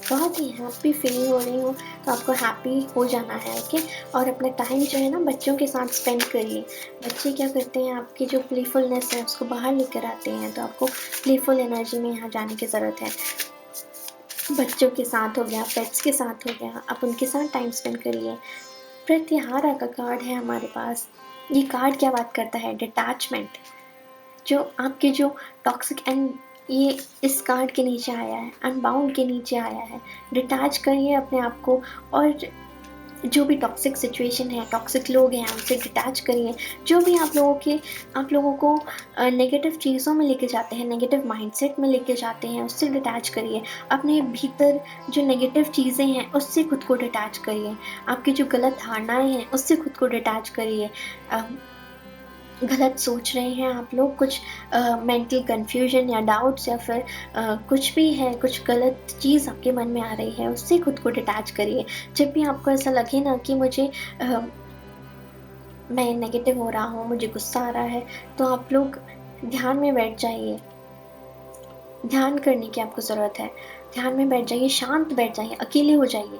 Speaker 1: बहुत ही हैप्पी फील हो रही हूँ, तो आपको हैप्पी हो जाना है, ओके। और अपना टाइम जो है ना बच्चों के साथ स्पेंड करिए। बच्चे क्या करते हैं, आपकी जो प्लेफुलनेस है उसको बाहर लेकर आते हैं, तो आपको प्लेफुल एनर्जी में यहाँ जाने की ज़रूरत है। बच्चों के साथ हो गया, पेट्स के साथ हो गया, आप उनके साथ टाइम स्पेंड करिए। प्रत्याहारा का कार्ड है हमारे पास। ये कार्ड क्या बात करता है, डिटैचमेंट। जो आपके जो टॉक्सिक एंड ये इस कार्ड के नीचे आया है, अनबाउंड के नीचे आया है। डिटैच करिए अपने आप को, और जो भी टॉक्सिक सिचुएशन है, टॉक्सिक लोग हैं, उनसे डिटैच करिए। जो भी आप लोगों को नेगेटिव चीज़ों में लेके जाते हैं, नेगेटिव माइंडसेट में लेके जाते हैं, उससे डिटैच करिए। अपने भीतर जो नेगेटिव चीज़ें हैं उससे खुद को डिटैच करिए। आपकी जो गलत धारणाएं हैं उससे खुद को डिटैच करिए। गलत सोच रहे हैं आप लोग, कुछ मेंटल कन्फ्यूजन या डाउट्स, या फिर कुछ भी है, कुछ गलत चीज़ आपके मन में आ रही है, उससे खुद को डिटैच करिए। जब भी आपको ऐसा लगे ना कि मैं नेगेटिव हो रहा हूँ, मुझे गुस्सा आ रहा है, तो आप लोग ध्यान में बैठ जाइए। ध्यान करने की आपको ज़रूरत है। ध्यान में बैठ जाइए, शांत बैठ जाइए, अकेले हो जाइए,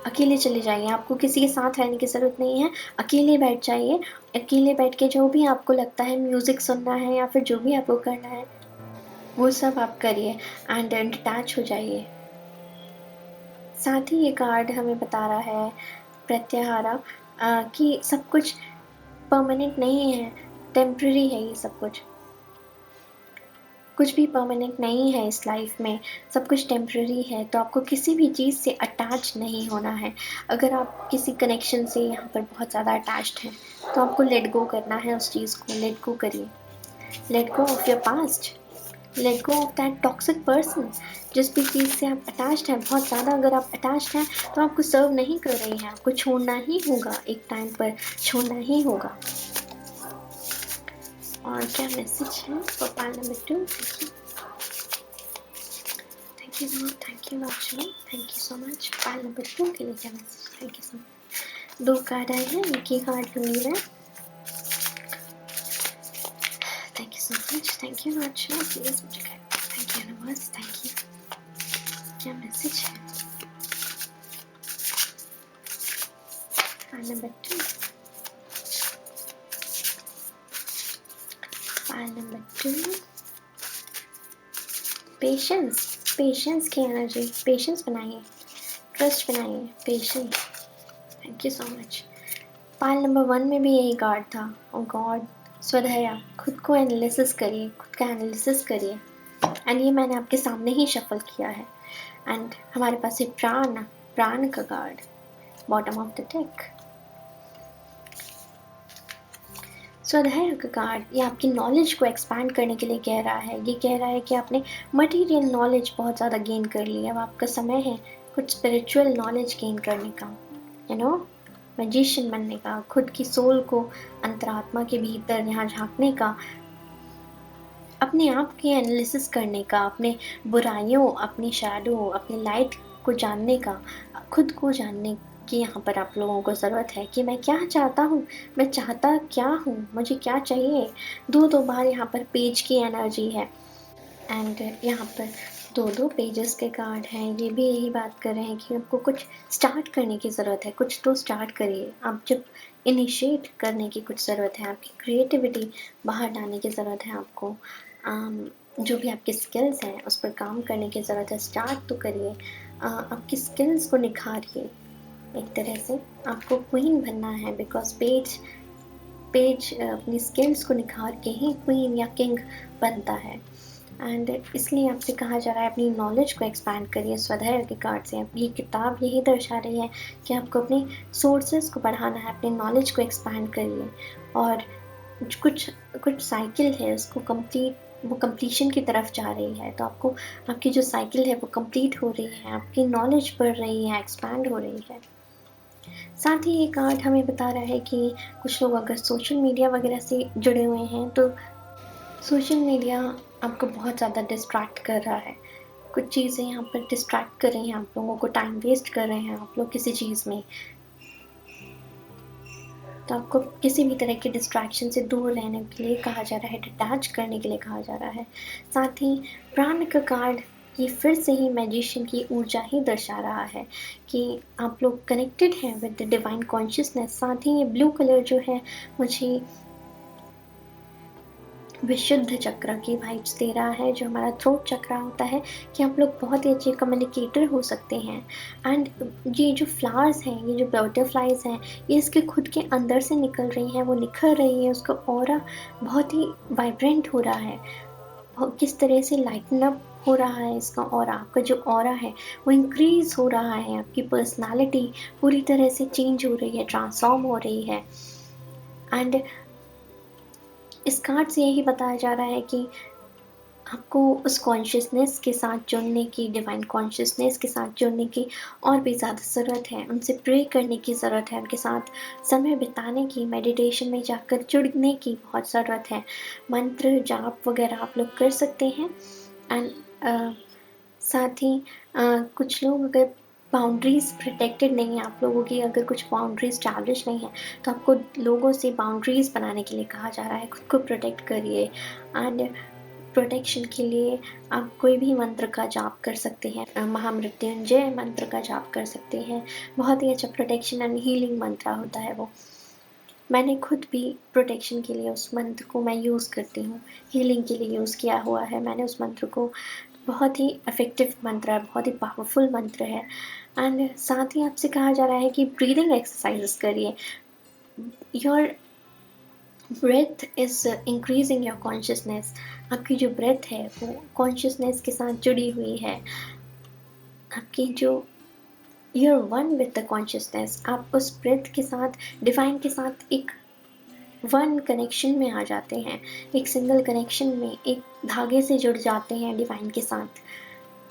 Speaker 1: अकेले चले जाइए। आपको किसी के साथ रहने की ज़रूरत नहीं है, अकेले बैठ जाइए। अकेले बैठ के जो भी आपको लगता है, म्यूज़िक सुनना है या फिर जो भी आपको करना है, वो सब आप करिए एंड डिटैच हो जाइए। साथ ही ये कार्ड हमें बता रहा है, प्रत्याहारा, कि सब कुछ परमानेंट नहीं है, टेम्पररी है ये सब कुछ। कुछ भी परमानेंट नहीं है इस लाइफ में, सब कुछ टेम्पररी है। तो आपको किसी भी चीज़ से अटैच नहीं होना है। अगर आप किसी कनेक्शन से यहाँ पर बहुत ज़्यादा अटैच्ड हैं, तो आपको लेट गो करना है उस चीज़ को। लेट गो करिए, let go of your past, let go of that toxic person. जिस भी चीज़ से आप अटैच्ड हैं, बहुत ज़्यादा अगर आप अटैच्ड हैं, तो आपको सर्व नहीं कर रही है, आपको छोड़ना ही होगा, एक टाइम पर छोड़ना ही होगा। और क्या मैसेज है for pile number 2? Thank you Lakshmi, thank you so much. Pile number 2 के लिए क्या message? Thank you so much. 2 card आए हैं, एक ही कार्ड लूँगी मैं। Thank you so much, thank you Lakshmi, please मुझे thank you universe, thank you. क्या मैसेज है pile number 2? Pile number 2, patience की एनर्जी। पेशेंस बनाइए, ट्रस्ट बनाइए, patience. Thank you so much. Pile number 1 में भी यही कार्ड था। ओ गॉड, स्वधया, खुद को एनालिसिस करिए, खुद का एनालिसिस करिए। एंड ये मैंने आपके सामने ही शफल किया है। एंड हमारे पास है प्राण का card, bottom of the deck. स्वाध्याय का कार्ड, ये आपकी नॉलेज को एक्सपैंड करने के लिए कह रहा है। ये कह रहा है कि आपने मटेरियल नॉलेज बहुत ज़्यादा गेन कर लिया, अब आपका समय है कुछ स्पिरिचुअल नॉलेज गेन करने का, मैजिशियन बनने का, खुद की सोल को, अंतरात्मा के भीतर यहाँ झांकने का, अपने आप की एनालिसिस करने का, अपने बुराइयों, अपनी शैडो, अपनी लाइट को जानने का, खुद को जानने कि यहाँ पर आप लोगों को ज़रूरत है कि मैं क्या चाहता हूँ, मैं चाहता क्या हूँ, मुझे क्या चाहिए। दो बार यहाँ पर पेज की एनर्जी है एंड यहाँ पर दो पेजेस के कार्ड हैं। ये भी यही बात कर रहे हैं कि आपको कुछ स्टार्ट करने की ज़रूरत है, कुछ तो स्टार्ट करिए। आप जब इनिशिएट करने की कुछ ज़रूरत है, आपकी क्रिएटिविटी बाहर लाने की ज़रूरत है आपको। जो भी आपके स्किल्स हैं उस पर काम करने की ज़रूरत है, स्टार्ट तो करिए। आपकी स्किल्स को निखारिए। एक तरह से आपको क्वीन बनना है, बिकॉज पेज अपनी स्किल्स को निखार के ही क्वीन या किंग बनता है। एंड इसलिए आपसे कहा जा रहा है अपनी नॉलेज को एक्सपैंड करिए स्वाध्याय के कार्ड से। ये किताब यही दर्शा रही है कि आपको अपनी सोर्सेज को बढ़ाना है, अपनी नॉलेज को एक्सपैंड करिए। और कुछ कुछ साइकिल है उसको वो कंप्लीशन की तरफ जा रही है, तो आपको आपकी जो साइकिल है वो कंप्लीट हो रही है, आपकी नॉलेज बढ़ रही है, एक्सपैंड हो रही है। साथ ही ये कार्ड हमें बता रहा है कि कुछ लोग अगर सोशल मीडिया वगैरह से जुड़े हुए हैं तो सोशल मीडिया आपको बहुत ज़्यादा डिस्ट्रैक्ट कर रहा है। कुछ चीज़ें यहाँ पर डिस्ट्रैक्ट कर रही हैं आप लोगों को, टाइम वेस्ट कर रहे हैं आप लोग किसी चीज़ में। तो आपको किसी भी तरह के डिस्ट्रैक्शन से दूर रहने के लिए कहा जा रहा है, डिटैच करने के लिए कहा जा रहा है। साथ ही प्राण का कार्ड ये फिर से ही मैजिशियन की ऊर्जा ही दर्शा रहा है कि आप लोग कनेक्टेड हैं विद द डिवाइन कॉन्शियसनेस। साथ ही ये ब्लू कलर जो है मुझे विशुद्ध चक्र की वाइब्स दे रहा है, जो हमारा थ्रोट चक्र होता है, कि आप लोग बहुत ही अच्छे कम्युनिकेटर हो सकते हैं। एंड ये जो फ्लावर्स हैं, ये जो बटरफ्लाइज हैं, ये इसके खुद के अंदर से निकल रही हैं, वो निखर रही है, उसका ऑरा बहुत ही वाइब्रेंट हो रहा है। किस तरह से लाइटन अप हो रहा है इसका ऑरा, आपका जो ऑरा है वो इंक्रीज हो रहा है, आपकी पर्सनालिटी पूरी तरह से चेंज हो रही है, ट्रांसफॉर्म हो रही है। एंड इस कार्ड से यही बताया जा रहा है कि आपको उस कॉन्शियसनेस के साथ जुड़ने की, डिवाइन कॉन्शियसनेस के साथ जुड़ने की और भी ज़्यादा ज़रूरत है। उनसे प्रे करने की ज़रूरत है, उनके साथ समय बिताने की, मेडिटेशन में जाकर जुड़ने की बहुत ज़रूरत है। मंत्र जाप वगैरह आप लोग कर सकते हैं। एंड साथ ही कुछ लोग अगर बाउंड्रीज़ प्रोटेक्टेड नहीं है आप लोगों की, अगर कुछ बाउंड्रीज़ स्टैब्लिश नहीं है, तो आपको लोगों से बाउंड्रीज़ बनाने के लिए कहा जा रहा है। खुद को प्रोटेक्ट करिए। एंड प्रोटेक्शन के लिए आप कोई भी मंत्र का जाप कर सकते हैं, महामृत्युंजय मंत्र का जाप कर सकते हैं। बहुत ही अच्छा प्रोटेक्शन एंड हीलिंग मंत्र होता है वो। मैंने खुद भी प्रोटेक्शन के लिए उस मंत्र को मैं यूज़ करती हूँ, हीलिंग के लिए यूज़ किया हुआ है मैंने उस मंत्र को। बहुत ही इफ़ेक्टिव मंत्र है, बहुत ही पावरफुल मंत्र है। एंड साथ ही आपसे कहा जा रहा है कि ब्रीदिंग एक्सरसाइजेस करिए। Your breath is increasing your consciousness. आपकी जो ब्रेथ है वो कॉन्शियसनेस के साथ जुड़ी हुई है। आपकी जो you are one with the consciousness, आप उस ब्रेथ के साथ, डिवाइन के साथ एक वन कनेक्शन में आ जाते हैं, एक सिंगल कनेक्शन में, एक धागे से जुड़ जाते हैं डिवाइन के साथ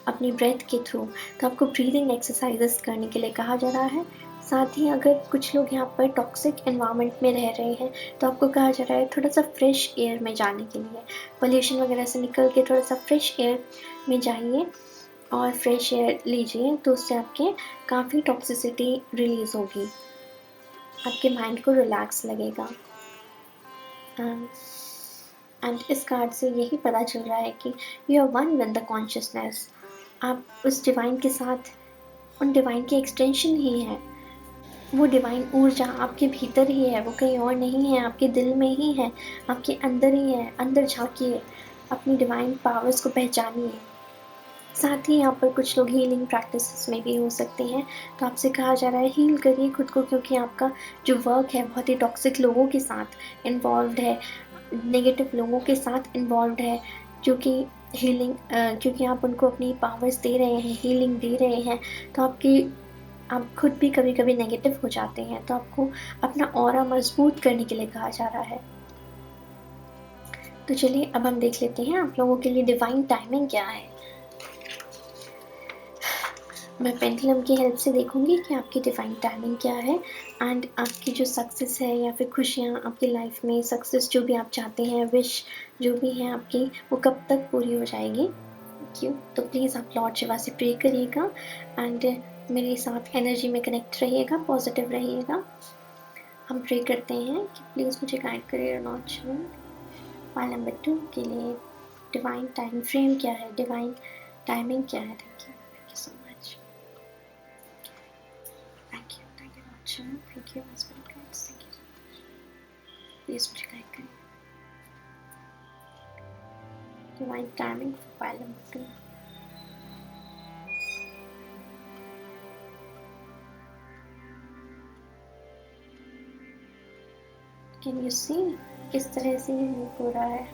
Speaker 1: अपनी ब्रेथ के थ्रू। तो आपको ब्रीदिंग एक्सरसाइजेस करने के लिए कहा जा रहा है। साथ ही अगर कुछ लोग यहाँ पर टॉक्सिक एनवायरनमेंट में रह रहे हैं तो आपको कहा जा रहा है थोड़ा सा फ्रेश एयर में जाने के लिए, पोल्यूशन वगैरह से निकल के थोड़ा सा फ्रेश एयर में जाइए और फ्रेश एयर लीजिए, तो उससे आपके काफ़ी टॉक्सिसिटी रिलीज़ होगी, आपके माइंड को रिलैक्स लगेगा। एंड इस कार्ड से यही पता चल रहा है कि you are one with the consciousness. आप उस डिवाइन के साथ, उन डिवाइन की एक्सटेंशन ही है। वो डिवाइन ऊर्जा आपके भीतर ही है, वो कहीं और नहीं है, आपके दिल में ही है, आपके अंदर ही है। अंदर झाँकिए, अपनी डिवाइन पावर्स को पहचानिए। साथ ही यहाँ पर कुछ लोग हीलिंग प्रैक्टिसेस में भी हो सकते हैं, तो आपसे कहा जा रहा है हील करिए खुद को, क्योंकि आपका जो वर्क है बहुत ही टॉक्सिक लोगों के साथ इन्वॉल्व्ड है, नेगेटिव लोगों के साथ इन्वॉल्व्ड है, जो कि हीलिंग क्योंकि आप उनको अपनी पावर्स दे रहे हैं, हीलिंग दे रहे हैं, तो आप खुद भी कभी कभी नेगेटिव हो जाते हैं, तो आपको अपना ऑरा मजबूत करने के लिए कहा जा रहा है। तो चलिए अब हम देख लेते हैं आप लोगों के लिए डिवाइन टाइमिंग क्या है। मैं पेंडुलम की हेल्प से देखूंगी कि आपकी डिवाइन टाइमिंग क्या है एंड आपकी जो सक्सेस है या फिर खुशियाँ आपकी लाइफ में, सक्सेस जो भी आप चाहते हैं, विश जो भी है आपकी, वो कब तक पूरी हो जाएगी। क्यों, तो प्लीज़ आप लॉर्ड शिवा से प्रे करिएगा एंड मेरे साथ एनर्जी में कनेक्ट रहिएगा, पॉजिटिव रहिएगा। हम प्रे करते हैं कि प्लीज़ मुझे गाइड करिए लॉर्ड शिवा। फाइल नंबर 2 के लिए डिवाइन टाइम फ्रेम क्या है, डिवाइन टाइमिंग क्या है। Thank you so much. Thank you, Lord Shiva. Thank you, my spirit guides. Thank you so much. Please मुझे गाइड करें। Divine timing for pile number 2. Can you see किस तरह से ये मूव हो रहा है।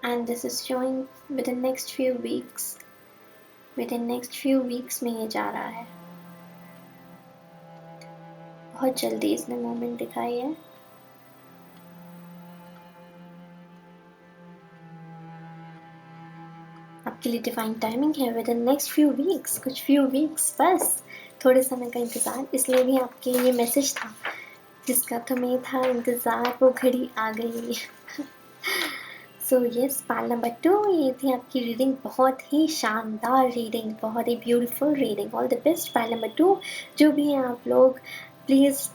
Speaker 1: And this is showing within next few weeks, within next few weeks में ये जा रहा है। बहुत जल्दी इसने मूवमेंट दिखाई है। आपके लिए डिवाइन टाइमिंग है with in next few weeks, कुछ फ्यू वीक्स, बस थोड़े समय का इंतज़ार। इसलिए भी आपके ये मैसेज था जिसका तुम्हें था इंतज़ार, वो घड़ी आ गई। सो यस, पाल नंबर 2, ये थी आपकी रीडिंग, बहुत ही शानदार रीडिंग, बहुत ही beautiful reading. All the best pile number 2। जो भी हैं आप लोग, प्लीज़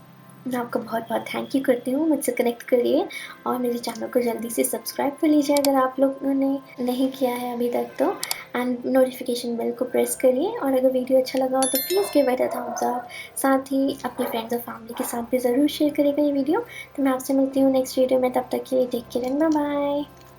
Speaker 1: मैं आपको बहुत बहुत थैंक यू करती हूँ। मुझसे कनेक्ट करिए और मेरे चैनल को जल्दी से सब्सक्राइब कर लीजिए अगर आप लोगों ने नहीं किया है अभी तक तो, एंड नोटिफिकेशन बेल को प्रेस करिए। और अगर वीडियो अच्छा लगा हो तो please give it a thumbs up. साथ ही अपने फ्रेंड्स और फैमिली के साथ भी ज़रूर शेयर करिएगा ये वीडियो। तो मैं आपसे मिलती हूँ नेक्स्ट वीडियो में, तब तक के लिए take care and bye bye.